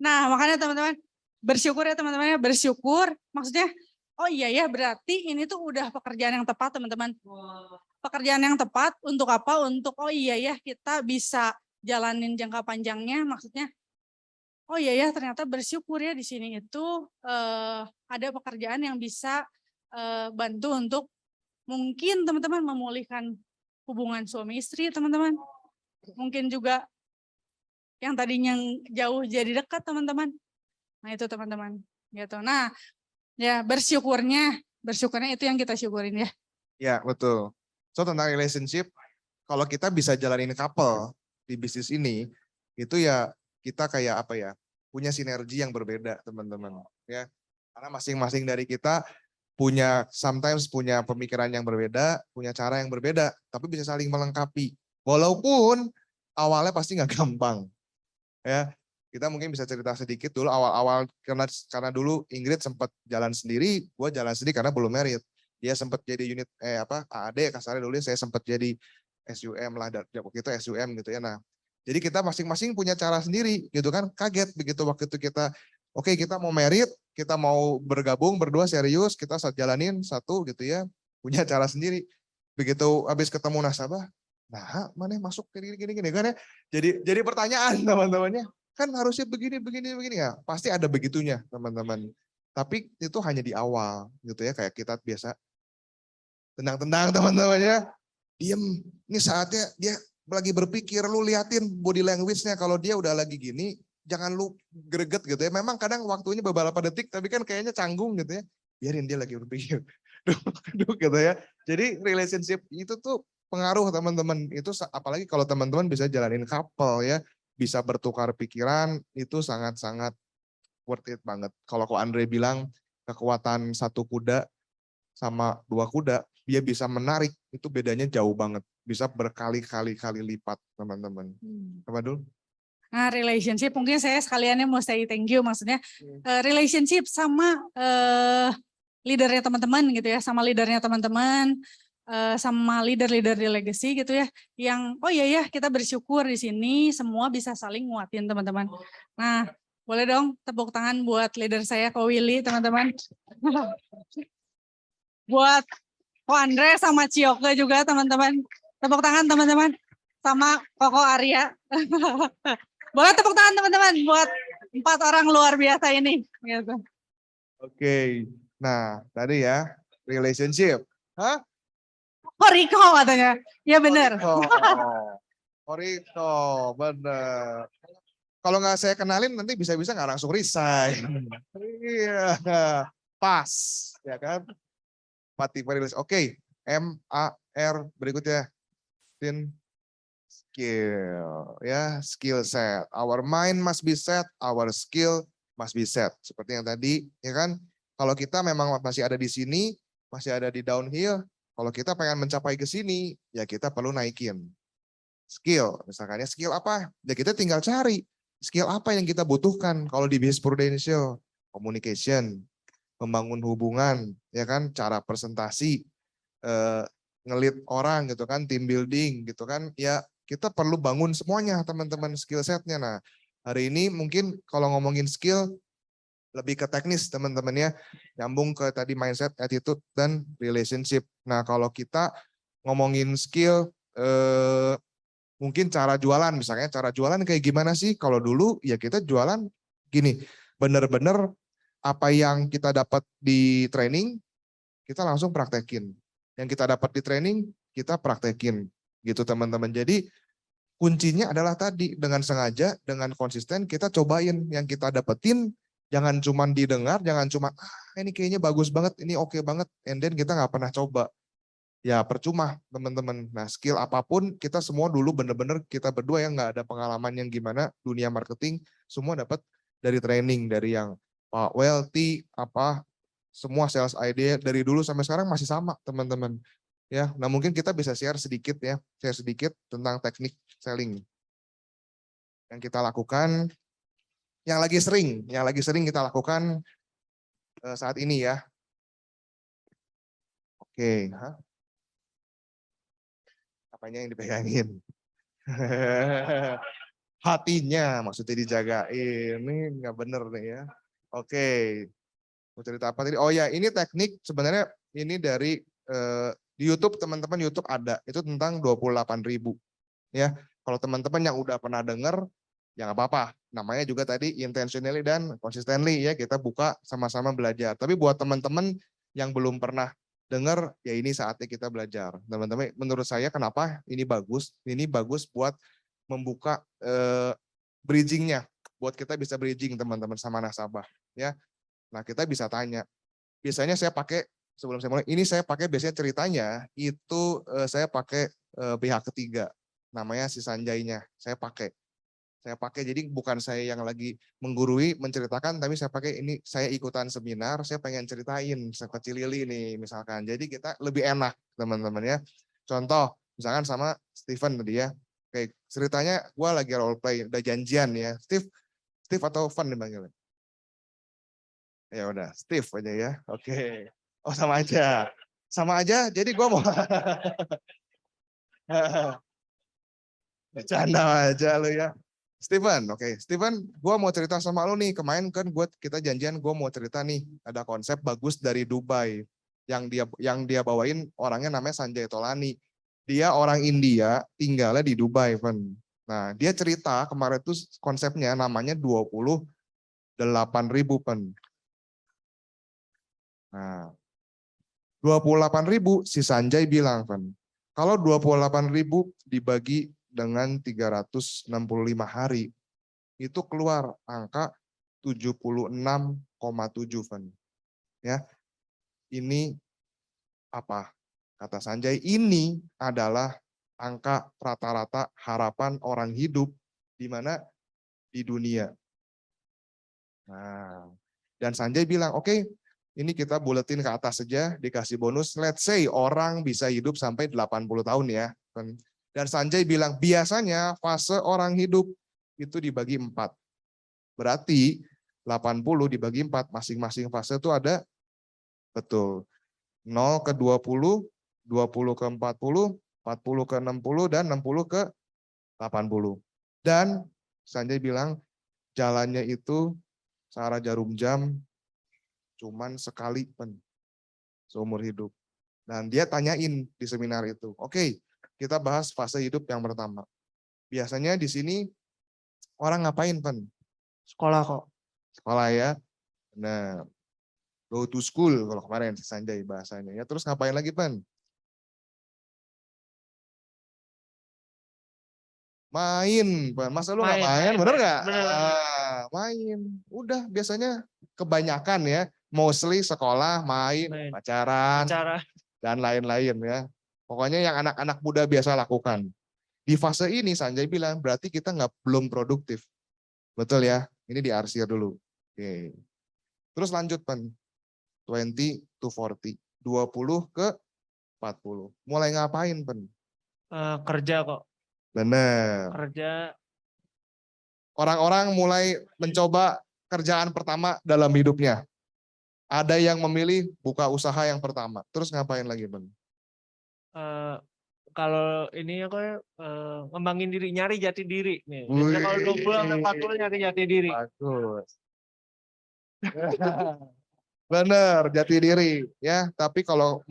Nah makanya teman-teman, bersyukur ya teman-teman ya, bersyukur maksudnya oh iya ya berarti ini tuh udah pekerjaan yang tepat teman-teman. Pekerjaan yang tepat untuk apa? Untuk oh iya ya kita bisa jalanin jangka panjangnya maksudnya oh iya ya ternyata bersyukur ya di sini itu ada pekerjaan yang bisa bantu untuk mungkin teman-teman memulihkan hubungan suami istri teman-teman. Mungkin juga yang tadinya jauh jadi dekat teman-teman. Nah itu teman-teman gitu. Nah ya bersyukurnya itu yang kita syukurin ya. Ya betul. So tentang relationship, kalau kita bisa jalanin couple di bisnis ini, itu ya kita kayak apa ya, punya sinergi yang berbeda teman-teman. Ya, karena masing-masing dari kita sometimes punya pemikiran yang berbeda, punya cara yang berbeda, tapi bisa saling melengkapi. Walaupun awalnya pasti nggak gampang. Ya, kita mungkin bisa cerita sedikit dulu awal-awal karena dulu Ingrid sempat jalan sendiri, gue jalan sendiri karena belum married. Dia sempat jadi unit AAD kasarnya dulu, saya sempat jadi SUM lah, waktu itu SUM gitu ya. Nah, jadi kita masing-masing punya cara sendiri gitu kan. Kaget begitu waktu itu kita oke, kita mau married, kita mau bergabung berdua serius, kita jalanin satu gitu ya, punya cara sendiri. Begitu habis ketemu nasabah, nah mana masuk gini kan ya. Jadi pertanyaan teman-temannya, kan harusnya begini ya. Pasti ada begitunya teman-teman. Tapi itu hanya di awal gitu ya, kayak kita biasa tendang-tendang teman-temannya, diem, ini saatnya dia lagi berpikir, lu liatin body language-nya, kalau dia udah lagi gini, jangan lu greget gitu ya. Memang kadang waktunya beberapa detik, tapi kan kayaknya canggung gitu ya. Biarin dia lagi berpikir. Duh, gitu ya. Jadi relationship itu tuh pengaruh teman-teman. Itu apalagi kalau teman-teman bisa jalanin couple ya. Bisa bertukar pikiran, itu sangat-sangat worth it banget. Kalau Ko Andre bilang kekuatan satu kuda sama dua kuda, dia bisa menarik, itu bedanya jauh banget. Bisa berkali-kali lipat teman-teman. Apa dulu? Nah relationship mungkin saya sekaliannya mau say thank you maksudnya relationship sama leadernya teman-teman gitu ya, sama leadernya teman-teman, sama leader-leader di legacy gitu ya, yang oh iya ya kita bersyukur di sini semua bisa saling nguatin teman-teman. Nah boleh dong tepuk tangan buat leader saya Ko Willy teman-teman. Buat Ko Andre sama Cioke juga teman-teman. Tepuk tangan teman-teman. Sama Koko Arya. Boleh tepuk tangan teman-teman buat 4 orang luar biasa ini. Gitu. Oke, nah tadi ya relationship. Hah? Riko katanya. Ya benar. Riko, bener. Kalau nggak saya kenalin nanti bisa-bisa nggak langsung resign. Iya, pas, ya kan? Tipe relationship. Oke, MAR berikutnya. Skill, ya skill set. Our mind must be set, our skill must be set. Seperti yang tadi, ya kan? Kalau kita memang masih ada di sini, masih ada di downhill, kalau kita pengen mencapai ke sini, ya kita perlu naikin skill. Misalkan ya skill apa? Ya kita tinggal cari skill apa yang kita butuhkan. Kalau di business prudential, communication, membangun hubungan, ya kan? Cara presentasi, ngelit orang gitu kan, team building gitu kan, ya kita perlu bangun semuanya teman-teman skill setnya. Nah hari ini mungkin kalau ngomongin skill lebih ke teknis teman-teman ya, nyambung ke tadi mindset, attitude, dan relationship. Nah kalau kita ngomongin skill, mungkin cara jualan, misalnya cara jualan kayak gimana sih? Kalau dulu ya kita jualan gini, bener-bener apa yang kita dapat di training, kita langsung praktekin. Yang kita dapat di training, kita praktekin. Gitu teman-teman. Jadi kuncinya adalah tadi, dengan sengaja, dengan konsisten, kita cobain yang kita dapetin, jangan cuma didengar, jangan cuma, ini kayaknya bagus banget, ini oke banget, and then kita nggak pernah coba. Ya percuma teman-teman. Nah skill apapun, kita semua dulu bener-bener, kita berdua yang nggak ada pengalaman yang gimana, dunia marketing, semua dapat dari training, dari yang Pak Welty, semua sales idea, dari dulu sampai sekarang masih sama teman-teman. Ya, nah mungkin kita bisa share sedikit tentang teknik selling yang kita lakukan, yang lagi sering kita lakukan saat ini ya. Oke, apanya yang dipegangin? Hatinya maksudnya dijagain, ini nggak bener nih ya. Oke. Mau cerita apa tadi? Oh ya, ini teknik sebenarnya ini dari di YouTube, teman-teman YouTube ada. Itu tentang 28.000. Ya, kalau teman-teman yang udah pernah dengar, ya nggak apa-apa. Namanya juga tadi intentionally dan consistently ya, kita buka sama-sama belajar. Tapi buat teman-teman yang belum pernah dengar, ya ini saatnya kita belajar. Teman-teman, menurut saya kenapa ini bagus? Ini bagus buat membuka bridgingnya, buat kita bisa bridging teman-teman sama nasabah. Ya, nah kita bisa tanya. Biasanya saya pakai sebelum saya mulai, ini saya pakai biasanya ceritanya itu saya pakai pihak ketiga. Namanya si Sanjainya, saya pakai. Jadi bukan saya yang lagi menggurui, menceritakan, tapi saya pakai ini, saya ikutan seminar, saya pengen ceritain sekecil Lili nih misalkan. Jadi kita lebih enak teman-teman ya. Contoh, misalkan sama Steven tadi ya. Kayak ceritanya gue lagi role play, udah janjian ya. Steve atau Van dipanggilnya? Ya udah, Steve aja ya. Oke. Oh sama aja. Sama aja, jadi gue mau... Bercanda aja lu ya. Steven, oke. Steven, gue mau cerita sama lu nih. Kemarin kan kita janjian gue mau cerita nih. Ada konsep bagus dari Dubai. Yang dia bawain orangnya namanya Sanjay Tolani. Dia orang India, tinggalnya di Dubai, Pen. Nah, dia cerita kemarin tuh konsepnya namanya 28.000, Pen. Nah, 28.000 si Sanjay bilang, Pen. Kalau 28.000 dibagi dengan 365 hari, itu keluar angka 76,7, Van. Ya, ini apa? Kata Sanjay, ini adalah angka rata-rata harapan orang hidup di mana di dunia. Nah, dan Sanjay bilang, oke, ini kita buletin ke atas saja, dikasih bonus. Let's say orang bisa hidup sampai 80 tahun ya. Dan Sanjay bilang, biasanya fase orang hidup itu dibagi 4. Berarti 80 dibagi 4, masing-masing fase itu ada, betul, 0 ke 20, 20 ke 40, 40 ke 60, dan 60 ke 80. Dan Sanjay bilang, jalannya itu searah jarum jam, cuman sekali seumur hidup. Dan dia tanyain di seminar itu, oke, kita bahas fase hidup yang pertama. Biasanya di sini orang ngapain, Pen? Sekolah kok. Sekolah ya. Nah, go to school kalau kemarin Sanjay bahasanya. Ya terus ngapain lagi, Pen? Main, Pen. Masa lu nggak main? Bener nggak? Main. Udah biasanya kebanyakan ya. Mostly sekolah, main. Pacaran, dan lain-lain ya. Pokoknya yang anak-anak muda biasa lakukan. Di fase ini Sanjay bilang berarti kita belum produktif. Betul ya? Ini diarsir dulu. Oke. Terus lanjut, Pen. 20 to 40. 20 ke 40. Mulai ngapain, Pen? Kerja kok. Bener. Kerja. Orang-orang mulai mencoba kerjaan pertama dalam hidupnya. Ada yang memilih buka usaha yang pertama. Terus ngapain lagi, Pen? Kalau ini aku ngembangin diri, nyari jati diri nih. Biasanya kalau 20 sampai 40 nyari jati diri. Bagus. Bener, jati diri ya. Tapi kalau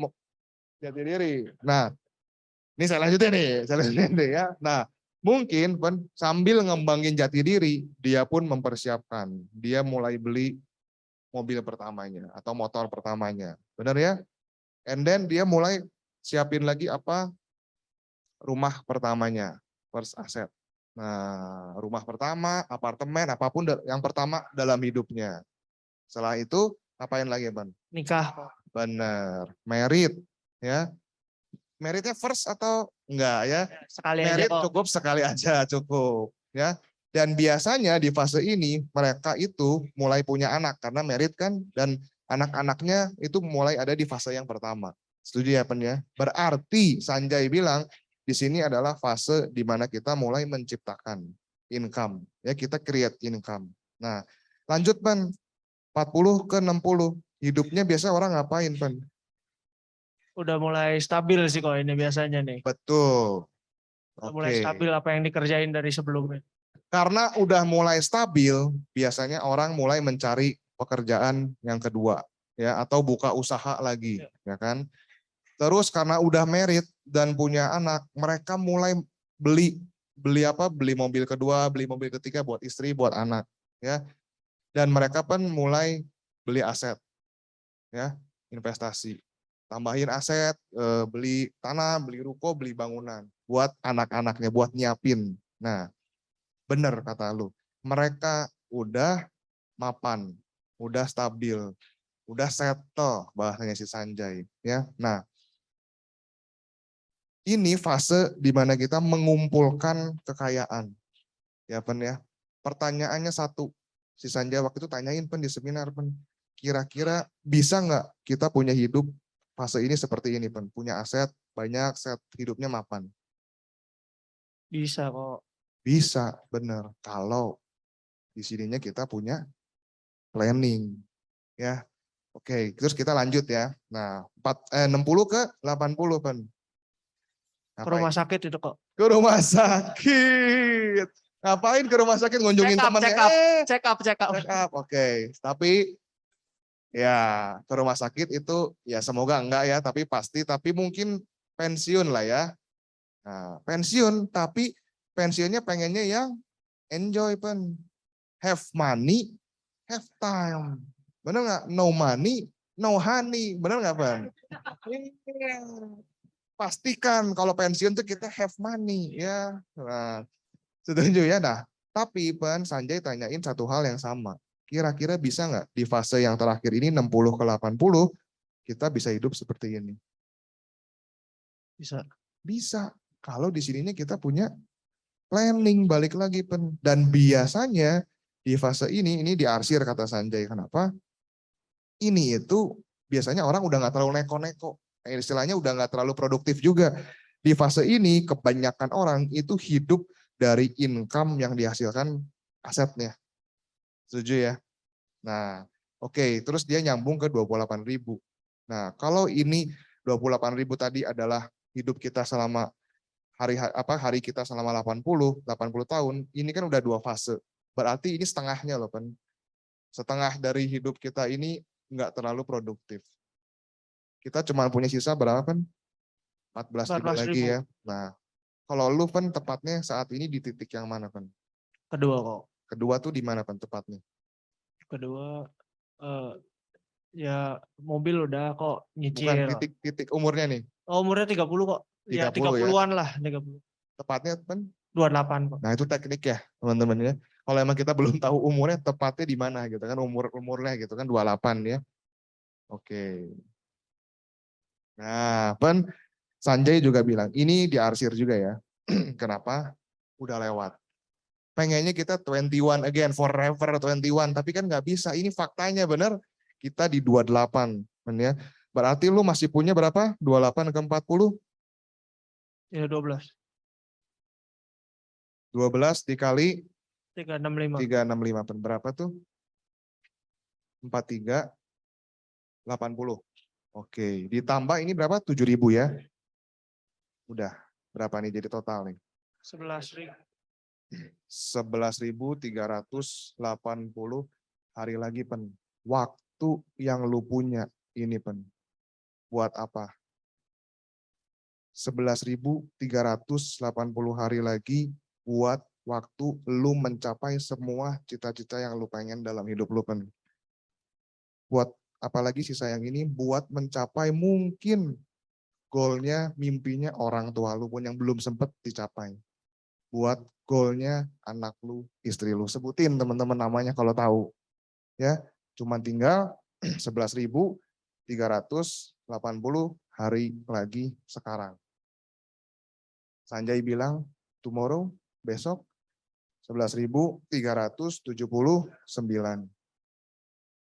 jati diri, nah ini saya lanjutin nih, ya. Nah mungkin sambil ngembangin jati diri, dia pun mempersiapkan. Dia mulai beli mobil pertamanya atau motor pertamanya, bener ya? And then dia mulai siapin lagi apa? Rumah pertamanya, first asset. Nah, rumah pertama, apartemen, apapun yang pertama dalam hidupnya. Setelah itu, apain lagi, Ban? Nikah. Bener, merit, ya. Meritnya first atau enggak ya? Sekali merit aja kok. cukup sekali aja, cukup, ya. Dan biasanya di fase ini mereka itu mulai punya anak karena merit kan, dan anak-anaknya itu mulai ada di fase yang pertama. Setuju ya, Pen ya? Berarti Sanjay bilang di sini adalah fase di mana kita mulai menciptakan income, ya, kita create income. Nah, lanjut, Pen. 40 ke 60. Hidupnya biasa orang ngapain, Pen? Udah mulai stabil sih kok ini biasanya nih. Betul. Mulai stabil apa yang dikerjain dari sebelumnya. Karena udah mulai stabil, biasanya orang mulai mencari pekerjaan yang kedua, ya, atau buka usaha lagi, ya kan. Terus karena udah married dan punya anak, mereka mulai beli mobil kedua, beli mobil ketiga buat istri, buat anak, ya. Dan mereka pun mulai beli aset, ya, investasi, tambahin aset, beli tanah, beli ruko, beli bangunan buat anak-anaknya, buat nyiapin. Nah, bener kata lu, mereka udah mapan, udah stabil, udah settle bahasanya si Sanjay, ya. Nah, ini fase di mana kita mengumpulkan kekayaan, ya Pen ya. Pertanyaannya satu, si Sanjay waktu itu tanyain Pen di seminar Pen, kira-kira bisa nggak kita punya hidup fase ini seperti ini Pen, punya aset banyak, set hidupnya mapan. Bisa kok. Bisa, bener. Kalau di sininya kita punya planning, ya. Oke, terus kita lanjut ya. Nah, 60 ke 80 Pen. Ke rumah sakit itu kok. Ke rumah sakit. Ngapain ke rumah sakit ngunjungin temannya? Check up. Check up. Oke. Tapi ya ke rumah sakit itu ya semoga enggak ya, tapi mungkin pensiun lah ya. Nah, pensiun tapi pensiunnya pengennya yang enjoy Pen. Have money, have time. Bener nggak? No money, no honey. Bener nggak Pen? Pastikan kalau pensiun tuh kita have money ya. Nah, setuju ya. Nah, tapi Pen Sanjay tanyain satu hal yang sama. Kira-kira bisa nggak di fase yang terakhir ini 60 ke 80 kita bisa hidup seperti ini? Bisa. Bisa. Kalau di sininya kita punya planning balik lagi Pen. Dan biasanya di fase ini diarsir kata Sanjay. Kenapa? Ini itu biasanya orang udah nggak terlalu neko-neko. Istilahnya udah nggak terlalu produktif juga. Di fase ini kebanyakan orang itu hidup dari income yang dihasilkan asetnya. Setuju ya? Nah, oke. Terus dia nyambung ke 28.000. Nah, kalau ini 28.000 tadi adalah hidup kita selama hari kita selama 80 tahun, ini kan udah 2 fase. Berarti ini setengahnya loh, Pen. Setengah dari hidup kita ini nggak terlalu produktif. Kita cuma punya sisa berapa Pen? 14.000 lagi ya. Nah, kalau lu Pen tepatnya saat ini di titik yang mana Pen? Kedua kok. Kedua tuh di mana Pen tepatnya? Kedua ya mobil udah kok nyicil. Bukan titik umurnya nih. Oh, umurnya 30 kok. 30 ya 30-an lah, 30. Tepatnya Pen? 28 kok. Nah, itu teknik ya, teman-teman ya. Kalau emang kita belum tahu umurnya tepatnya di mana gitu kan, umurnya gitu kan 28 ya. Oke. Nah, Pen Sanjay juga bilang, ini diarsir juga ya. Kenapa? Udah lewat. Pengennya kita 21 again, forever 21, tapi kan nggak bisa. Ini faktanya bener, kita di 28. Men ya. Berarti lu masih punya berapa? 28 ke 40? Ya 12. 12 dikali 365. 365. Pen berapa tuh? 43, 80. Oke, ditambah ini berapa? 7.000 ya. Udah, berapa nih jadi total nih? 11.000. 11.380 hari lagi Pen. Waktu yang lu punya ini Pen. Buat apa? 11.380 hari lagi buat waktu lu mencapai semua cita-cita yang lu pengen dalam hidup lu Pen. Buat apalagi sisa yang ini buat mencapai mungkin goalnya, mimpinya orang tua lu pun yang belum sempat dicapai. Buat goalnya anak lu, istri lu. Sebutin teman-teman namanya kalau tahu. Ya, cuma tinggal 11.380 hari lagi sekarang. Sanjay bilang, tomorrow, besok, 11.379.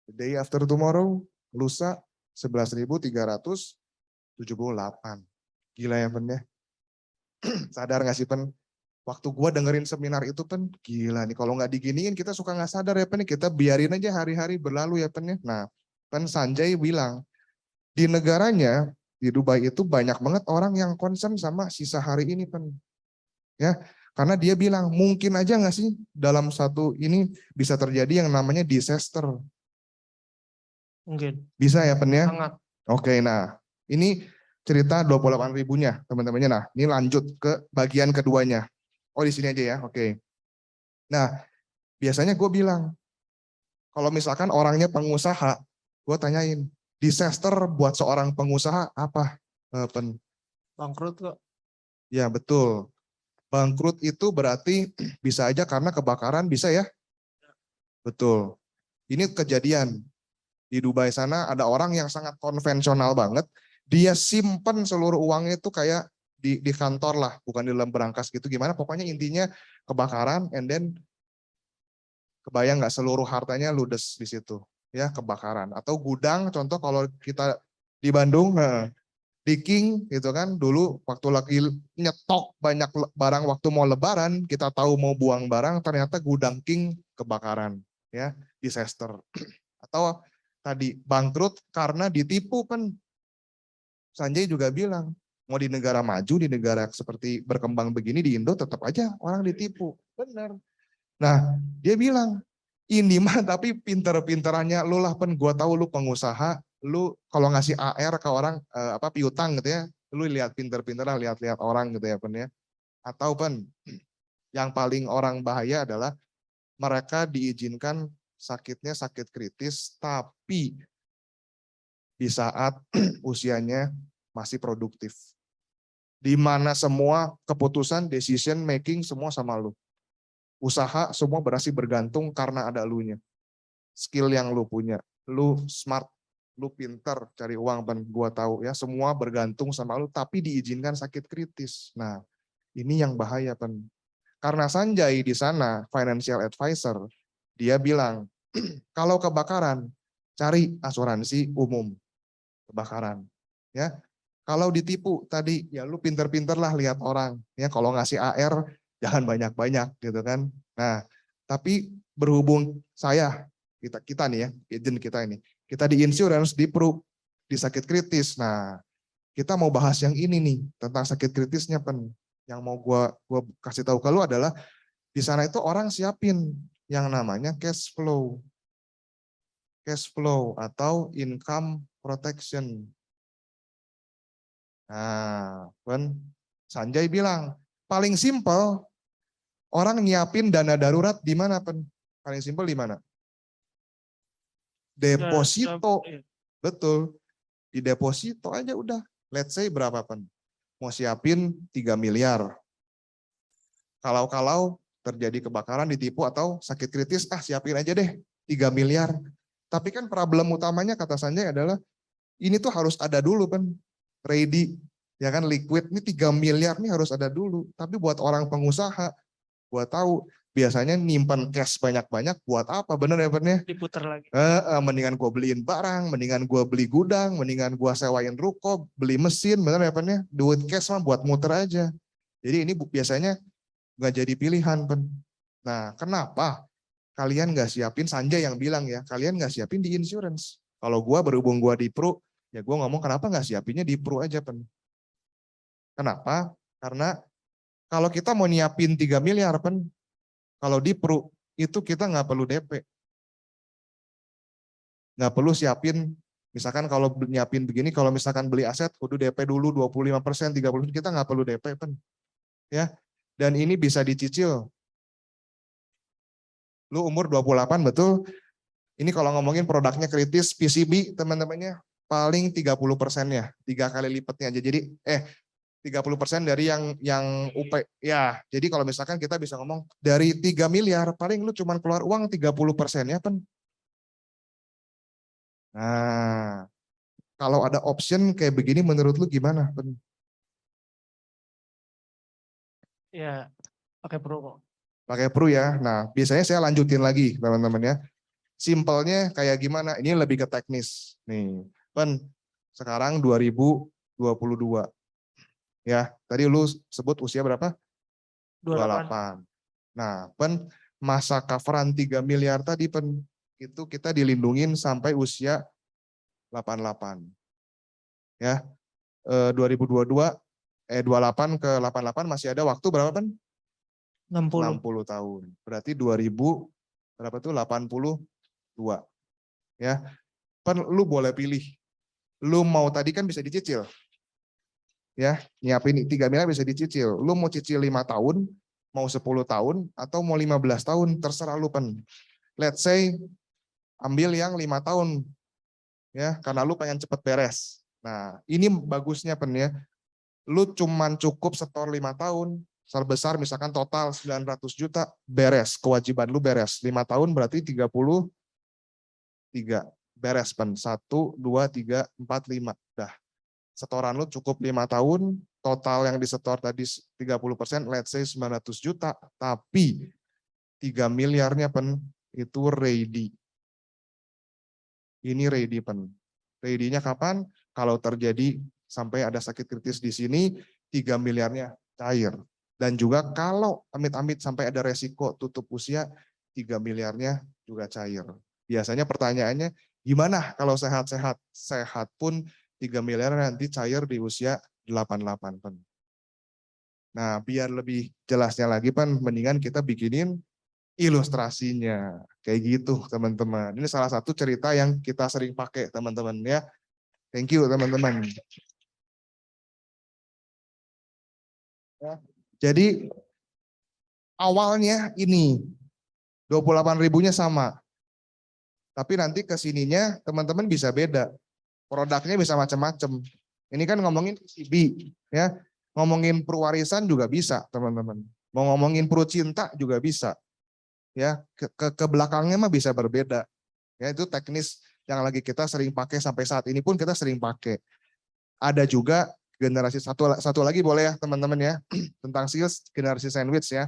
The day after tomorrow, lusa 11.378. Gila ya Pen ya. Sadar gak sih Pen? Waktu gua dengerin seminar itu Pen, gila nih kalau nggak diginiin kita suka nggak sadar ya Pen, kita biarin aja hari-hari berlalu ya Pen ya. Nah, Pen Sanjay bilang, di negaranya, di Dubai itu banyak banget orang yang concern sama sisa hari ini Pen. Ya, karena dia bilang mungkin aja nggak sih dalam satu ini bisa terjadi yang namanya disaster. Mungkin. Bisa ya Pen ya? Sangat. Oke, nah ini cerita 28 ribunya teman-temannya. Nah ini lanjut ke bagian keduanya. Oh di sini aja ya, oke. Nah biasanya gue bilang, kalau misalkan orangnya pengusaha, gue tanyain, disaster buat seorang pengusaha apa? Pen? Bangkrut kok. Ya betul. Bangkrut itu berarti bisa aja karena kebakaran, bisa ya? Betul. Ini kejadian. Di Dubai sana ada orang yang sangat konvensional banget. Dia simpen seluruh uangnya itu kayak di kantor lah, bukan di dalam berangkas gitu. Gimana? Pokoknya intinya kebakaran, and then kebayang nggak seluruh hartanya ludes di situ, ya kebakaran. Atau gudang, contoh kalau kita di Bandung, di King gitu kan, dulu waktu lagi nyetok banyak barang waktu mau Lebaran, kita tahu mau buang barang, ternyata gudang King kebakaran, ya disaster. Atau tadi bangkrut karena ditipu kan. Sanjay juga bilang, mau di negara maju, di negara seperti berkembang begini di Indo tetap aja orang ditipu. Benar. Nah, dia bilang, ini mah tapi pinter-pinterannya lu lah Pen, gua tahu lu pengusaha, lu kalau ngasih AR ke orang piutang gitu ya, lu lihat pinter-pinter lah, lihat-lihat orang gitu ya Pen ya. Atau Pen, yang paling orang bahaya adalah mereka diizinkan sakitnya sakit kritis, tapi di saat usianya masih produktif. Di mana semua keputusan, decision making semua sama lu. Usaha semua berhasil bergantung karena ada elunya. Skill yang lu punya, lu smart, lu pinter cari uang, dan gua tahu ya semua bergantung sama lu, tapi diizinkan sakit kritis. Nah, ini yang bahaya Pen. Karena Sanjay di sana financial advisor, dia bilang kalau kebakaran cari asuransi umum kebakaran. Ya, kalau ditipu tadi ya lu pinter-pinter lah lihat orang. Ya kalau ngasih AR jangan banyak-banyak gitu kan. Nah, tapi berhubung kita nih ya, agent kita ini, kita di insurance, di Pro, di sakit kritis. Nah, kita mau bahas yang ini nih tentang sakit kritisnya Pen. Yang mau gua kasih tahu ke lu adalah di sana itu orang siapin yang namanya cash flow. Cash flow atau income protection. Nah, Pen, Sanjay bilang, paling simpel orang nyiapin dana darurat di mana Pen? Paling simpel di mana? Deposito. Betul. Di deposito aja udah. Let's say berapa Pen? Mau siapin 3 miliar. Kalau terjadi kebakaran, ditipu atau sakit kritis, siapin aja deh 3 miliar. Tapi kan problem utamanya kata Sanjay adalah ini tuh harus ada dulu Pen. Ready. Ya kan liquid ini 3 miliar nih harus ada dulu. Tapi buat orang pengusaha, buat tahu biasanya nyimpan cash banyak-banyak buat apa? Bener ya Pen ya? Diputar lagi. Mendingan gua beliin barang, mendingan gua beli gudang, mendingan gua sewain ruko, beli mesin, bener ya Pen ya? Duit cash mah buat muter aja. Jadi ini biasanya nggak jadi pilihan Pen. Nah kenapa kalian nggak siapin, Sanjay yang bilang ya, kalian nggak siapin di insurance. Kalau gua berhubung gua di Pro, ya gua ngomong kenapa nggak siapinnya di Pro aja Pen. Kenapa? Karena kalau kita mau nyiapin 3 miliar Pen, kalau di Pro itu kita nggak perlu DP. Nggak perlu siapin, misalkan kalau nyiapin begini, kalau misalkan beli aset, kudu DP dulu 25%, 30%, kita nggak perlu DP Pen. Ya, dan ini bisa dicicil. Lu umur 28 betul, ini kalau ngomongin produknya kritis, PCB teman-temannya, paling 30%-nya, 3 kali lipatnya aja. Jadi 30% dari yang UP. Ya, jadi kalau misalkan kita bisa ngomong dari 3 miliar paling lu cuma keluar uang 30% ya Pen. Nah, kalau ada option kayak begini menurut lu gimana Pen? Ya, pakai Pro kok. Pakai Pro ya. Nah, biasanya saya lanjutin lagi teman-teman ya. Simpelnya kayak gimana? Ini lebih ke teknis. Nih, Pen, sekarang 2022. Ya, tadi lu sebut usia berapa? 28. Nah, Pen, masa coveran 3 miliar tadi Pen, itu kita dilindungin sampai usia 88. Ya, 2022, 28 ke 88 masih ada waktu berapa Pen? 60 tahun. Berarti 2000, berapa tuh? 82. Ya, Lu boleh pilih. Lu mau tadi kan bisa dicicil. Ya, nyiapin 3 miliar bisa dicicil. Lu mau cicil 5 tahun, mau 10 tahun, atau mau 15 tahun, terserah lu Pen. Let's say, ambil yang 5 tahun. Ya, karena lu pengen cepet beres. Nah, ini bagusnya Pen ya. Lu cuman cukup setor 5 tahun, sebesar misalkan total 900 juta, beres. Kewajiban lu beres. 5 tahun berarti 33. Beres Pen. 1, 2, 3, 4, 5. Dah. Setoran lu cukup 5 tahun, total yang disetor tadi 30%, let's say 900 juta, tapi 3 miliarnya Pen, itu ready. Ini ready Pen. Ready-nya kapan? Kalau terjadi sampai ada sakit kritis di sini, 3 miliarnya cair. Dan juga kalau amit-amit sampai ada resiko tutup usia, 3 miliarnya juga cair. Biasanya pertanyaannya, gimana kalau sehat-sehat? Sehat pun 3 miliar nanti cair di usia 88 Pen. Nah, biar lebih jelasnya lagi Pen, mendingan kita bikinin ilustrasinya. Kayak gitu teman-teman. Ini salah satu cerita yang kita sering pakai teman-teman ya. Thank you teman-teman. Ya, jadi awalnya ini 28 ribunya sama. Tapi nanti kesininya teman-teman bisa beda. Produknya bisa macam-macam. Ini kan ngomongin CB, ya. Ngomongin perwarisan juga bisa, teman-teman. Mau ngomongin pro cinta juga bisa. Ya, ke belakangnya mah bisa berbeda. Ya, itu teknis yang lagi kita sering pakai sampai saat ini pun kita sering pakai. Ada juga generasi satu lagi boleh ya, teman-teman ya, tentang sales generasi sandwich ya.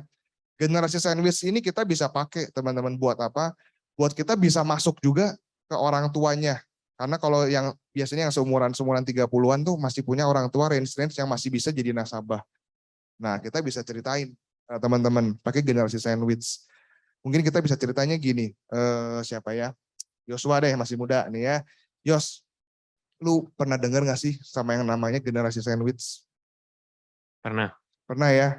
Generasi sandwich ini kita bisa pakai, teman-teman, buat apa? Buat kita bisa masuk juga ke orang tuanya. Karena kalau yang biasanya yang seumuran 30-an tuh masih punya orang tua range yang masih bisa jadi nasabah. Nah, kita bisa ceritain teman-teman pakai generasi sandwich. Mungkin kita bisa ceritanya gini, siapa ya? Yosua deh, masih muda nih ya. Yos, lu pernah dengar gak sih sama yang namanya generasi sandwich? Pernah. Pernah ya?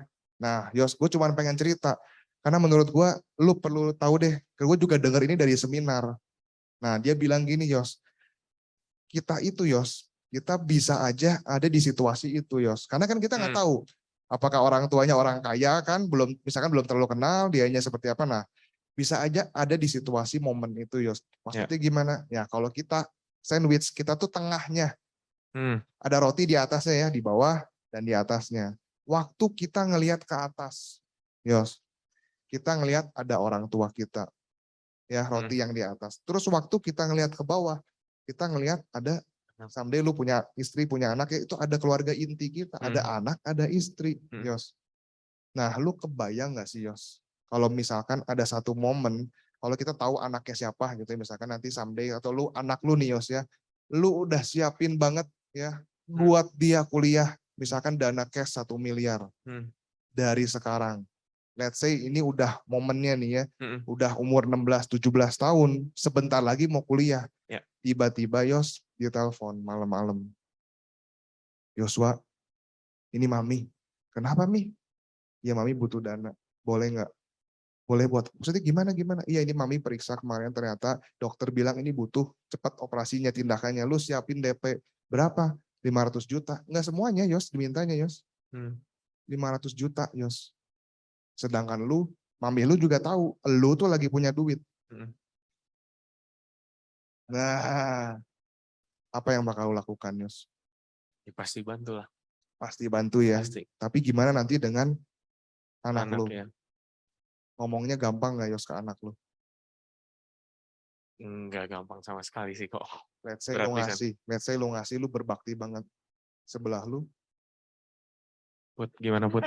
Nah, Yos, gue cuma pengen cerita. Karena menurut gue, lu perlu tahu deh. Gue juga dengar ini dari seminar. Nah, dia bilang gini, Yos. Kita itu, Yos, kita bisa aja ada di situasi itu, Yos. Karena kan kita nggak tahu apakah orang tuanya orang kaya kan, misalkan belum terlalu kenal, dianya seperti apa. Nah, bisa aja ada di situasi momen itu, Yos. Maksudnya gimana? Ya, kalau kita sandwich, kita tuh tengahnya. Ada roti di atasnya ya, di bawah dan di atasnya. Waktu kita ngelihat ke atas, Yos, kita ngelihat ada orang tua kita, ya roti yang di atas. Terus waktu kita ngelihat ke bawah, kita ngelihat ada someday lu punya istri, punya anak, ya itu ada keluarga inti kita, ada anak, ada istri, Yos. Nah, lu kebayang nggak sih, Yos? Kalau misalkan ada satu momen, kalau kita tahu anaknya siapa gitu, misalkan nanti someday atau lu anak lu nih, Yos ya, lu udah siapin banget ya buat dia kuliah, misalkan dana cash 1 miliar dari sekarang. Let's say ini udah momennya nih ya, udah umur 16-17 tahun, sebentar lagi mau kuliah. Tiba-tiba Yos dia telepon malam-malam. Yosua, ini Mami. Kenapa Mi? Ya Mami butuh dana. Boleh nggak? Boleh buat. Maksudnya gimana? Iya ini Mami periksa kemarin ternyata dokter bilang ini butuh cepat operasinya, tindakannya. Lu siapin DP berapa? 500 juta. Nggak semuanya Yos dimintanya Yos. 500 juta Yos. Sedangkan lu, Mami lu juga tahu, lu tuh lagi punya duit. Nah, apa yang bakal lu lakukan, Yos? Ya, pasti bantu lah. Pasti bantu ya. Pasti. Tapi gimana nanti dengan anak lu? Ya. Ngomongnya gampang nggak, Yos, ke anak lu? Enggak gampang sama sekali sih kok. Let's say lu ngasih, lu berbakti banget. Sebelah lu. Put, gimana Put?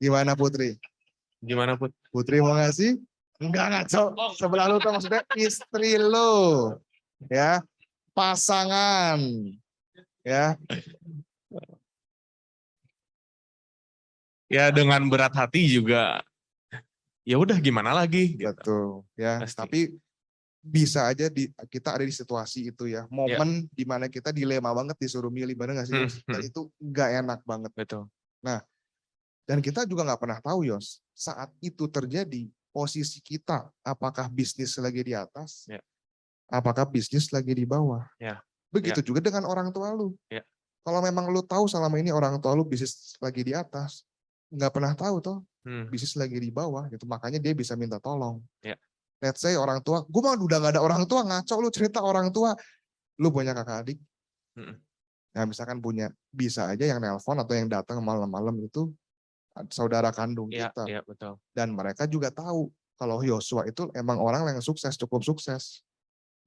Gimana Putri? Gimana Put? Putri mau ngasih? Enggak ngaco. Sebelah lu tuh maksudnya istri lu. Ya, pasangan. Ya. Ya dengan berat hati juga. Ya udah gimana lagi? Gitu. Betul. Ya, Pasti. tapi bisa aja kita ada di situasi itu ya. Momen dimana kita dilema banget disuruh milih, bener gak sih Yos? Dan itu gak enak banget. Betul. Nah, dan kita juga nggak pernah tahu Yos, saat itu terjadi, posisi kita, apakah bisnis lagi di atas, Ya. apakah bisnis lagi di bawah. Ya. Begitu juga dengan orang tua lu. Ya. Kalau memang lu tahu selama ini orang tua lu bisnis lagi di atas, nggak pernah tahu tuh bisnis lagi di bawah gitu, makanya dia bisa minta tolong. Ya. Let's say orang tua, gue mah udah gak ada orang tua, ngaco lu cerita orang tua, lu punya kakak adik, nah misalkan punya, bisa aja yang nelpon atau yang datang malam-malam itu saudara kandung Iya, kita. iya betul. Dan mereka juga tahu kalau Yosua itu emang orang yang sukses, cukup sukses.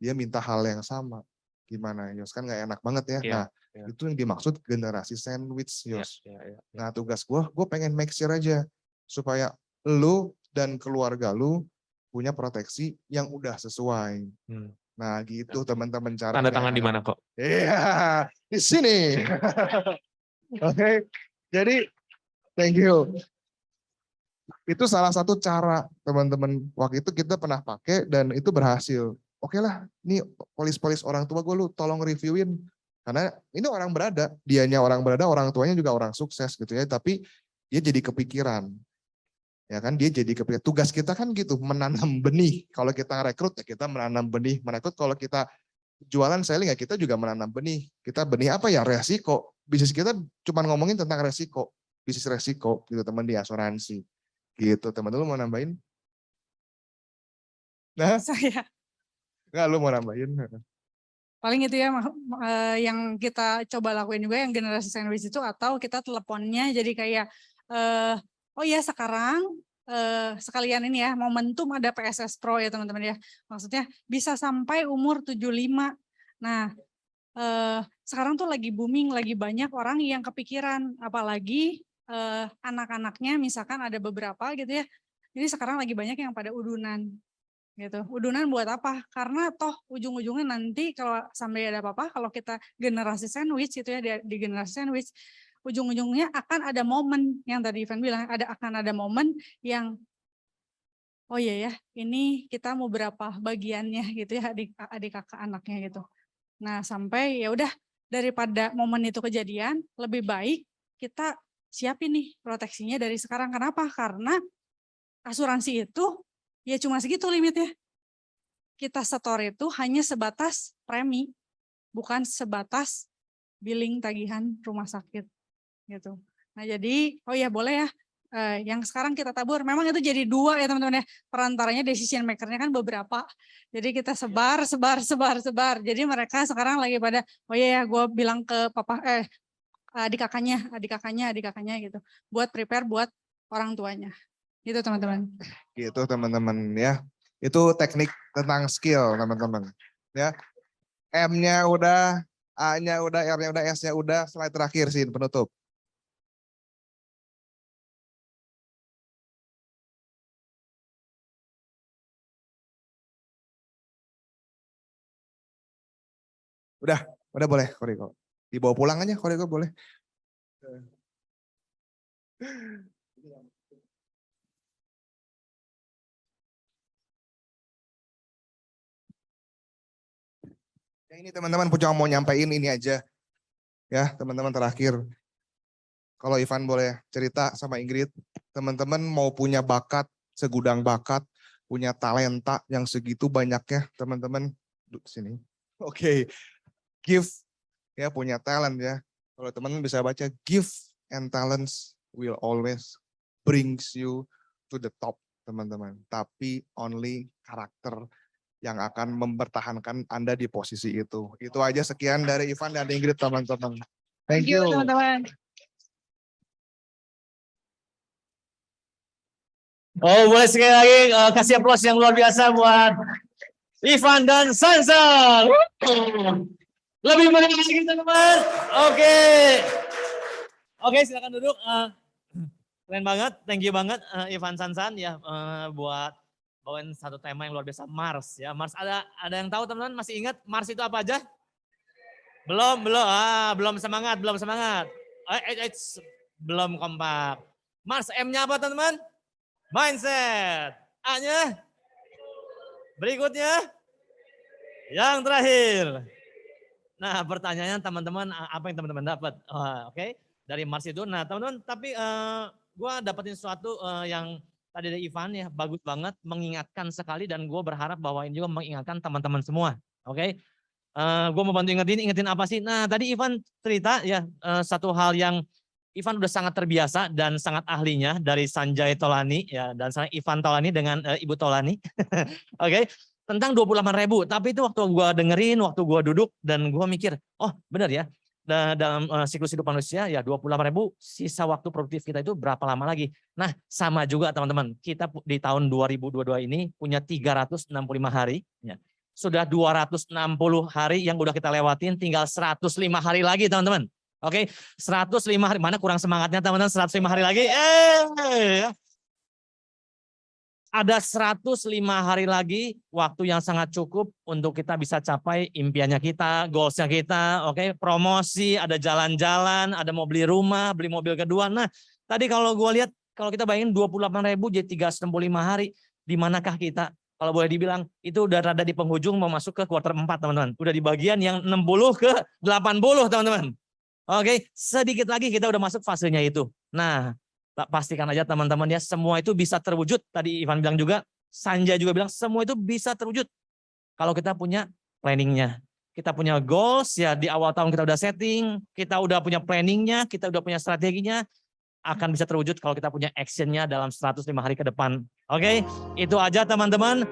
Dia minta hal yang sama. Gimana Yos, kan gak enak banget ya. Iya, Nah iya. itu yang dimaksud generasi sandwich Iya, Yos. iya, iya. Nah tugas gue pengen make sure aja supaya lu dan keluarga lu punya proteksi yang udah sesuai. Nah gitu teman-teman caranya. Tanda tangan di mana kok? Iya, di sini. Oke, jadi thank you. Itu salah satu cara teman-teman. Waktu itu kita pernah pakai dan itu berhasil. Oke lah, ini polis-polis orang tua gue lu tolong reviewin. Karena ini orang berada, dianya orang berada, orang tuanya juga orang sukses gitu ya. Tapi dia jadi kepikiran. Ya kan, dia jadi kepikiran. Tugas kita kan gitu, menanam benih. Kalau kita rekrut ya kita menanam benih. Merekrut kalau kita jualan selling ya kita juga menanam benih. Kita benih apa ya? Resiko. Bisnis kita cuma ngomongin tentang resiko. Bisnis resiko gitu teman di asuransi. Gitu teman, lu mau nambahin? Nah, Saya enggak, lu mau nambahin? paling itu ya yang kita coba lakuin juga yang generasi sandwich itu, atau kita teleponnya jadi kayak oh ya sekarang sekalian ini ya momentum ada PSS Pro ya teman-teman ya, maksudnya bisa sampai umur 75. Nah sekarang tuh lagi booming, lagi banyak orang yang kepikiran, apalagi anak-anaknya misalkan ada beberapa gitu ya, jadi sekarang lagi banyak yang pada udunan gitu. Udunan buat apa? Karena toh ujung-ujungnya nanti kalau sampai ada apa-apa, kalau kita generasi sandwich gitu ya, di generasi sandwich, ujung-ujungnya akan ada momen yang tadi Ivan bilang, akan ada momen yang oh iya ya, ini kita mau berapa bagiannya gitu ya, adik kakak anaknya gitu. Nah sampai ya udah, daripada momen itu kejadian, lebih baik kita siapin nih proteksinya dari sekarang. Kenapa? Karena asuransi itu ya cuma segitu limitnya. Kita setor itu hanya sebatas premi, bukan sebatas billing tagihan rumah sakit gitu. Nah jadi, oh ya boleh ya, yang sekarang kita tabur, memang itu jadi 2 ya teman-teman ya, perantaranya decision maker-nya kan beberapa. Jadi kita sebar. Jadi mereka sekarang lagi pada, oh ya gue bilang ke papa, adik kakaknya gitu, buat prepare buat orang tuanya. Gitu teman-teman. Gitu teman-teman ya. Itu teknik tentang skill teman-teman. Ya. M-nya udah, A-nya udah, R-nya udah, S-nya udah, slide terakhir sih penutup. Udah boleh Koriko. Dibawa pulang aja Koriko boleh. Ya ini teman-teman cuma mau nyampein ini aja. Ya teman-teman terakhir. Kalau Ivan boleh cerita sama Ingrid. Teman-teman mau punya bakat, segudang bakat, punya talenta yang segitu banyaknya teman-teman. Sini. Oke. Give, ya punya talent ya. Kalau teman-teman bisa baca, gift and talents will always brings you to the top teman-teman. Tapi only karakter yang akan mempertahankan Anda di posisi itu. Itu aja, sekian dari Ivan dan Ingrid teman-teman. Thank you. Teman-teman. Oh, boleh sekali lagi kasih aplaus yang luar biasa buat Ivan dan Sansa. Lebih meriah lagi teman-teman. Oke, silakan duduk. Keren banget, thank you banget Ivan Sansan ya buat bawain satu tema yang luar biasa, Mars ya. Mars ada yang tahu teman-teman, masih ingat Mars itu apa aja? Belum semangat. Belum kompak. Mars M-nya apa teman-teman? Mindset. A-nya? Berikutnya? Yang terakhir. Nah, pertanyaannya teman-teman, apa yang teman-teman dapat? Oke, dari Mars itu. Nah, teman-teman, tapi gue dapetin sesuatu yang tadi ada Ivan ya, bagus banget, mengingatkan sekali dan gue berharap bahwa ini juga mengingatkan teman-teman semua. Oke, gue mau bantu ingetin apa sih? Nah tadi Ivan cerita ya satu hal yang Ivan udah sangat terbiasa dan sangat ahlinya dari Sanjay Tolani ya, dan saya Ivan Tolani dengan Ibu Tolani. Oke, tentang 28.000. Tapi itu waktu gue dengerin, waktu gue duduk dan gue mikir, oh benar ya. Dalam siklus hidup manusia ya 28.000, sisa waktu produktif kita itu berapa lama lagi. Nah sama juga teman-teman, kita di tahun 2022 ini punya 365 hari. Ya. Sudah 260 hari yang udah kita lewatin, tinggal 105 hari lagi teman-teman. Oke, 105 hari, mana kurang semangatnya teman-teman, 105 hari lagi. Ada 105 hari lagi, waktu yang sangat cukup untuk kita bisa capai impiannya kita, goalsnya kita, oke, promosi, ada jalan-jalan, ada mau beli rumah, beli mobil kedua. Nah, tadi kalau gue lihat, kalau kita bayangin 28.000 jadi 365 hari, di manakah kita? Kalau boleh dibilang, itu udah rada di penghujung mau masuk ke kuarter 4, teman-teman. Udah di bagian yang 60 ke 80, teman-teman. Oke, sedikit lagi kita udah masuk fasenya itu. Nah, pastikan aja teman-teman ya, semua itu bisa terwujud. Tadi Ivan bilang juga, Sanjay juga bilang, semua itu bisa terwujud. Kalau kita punya planningnya. Kita punya goals, ya di awal tahun kita udah setting, kita udah punya planningnya, kita udah punya strateginya, akan bisa terwujud kalau kita punya actionnya dalam 105 hari ke depan. Oke, itu aja teman-teman.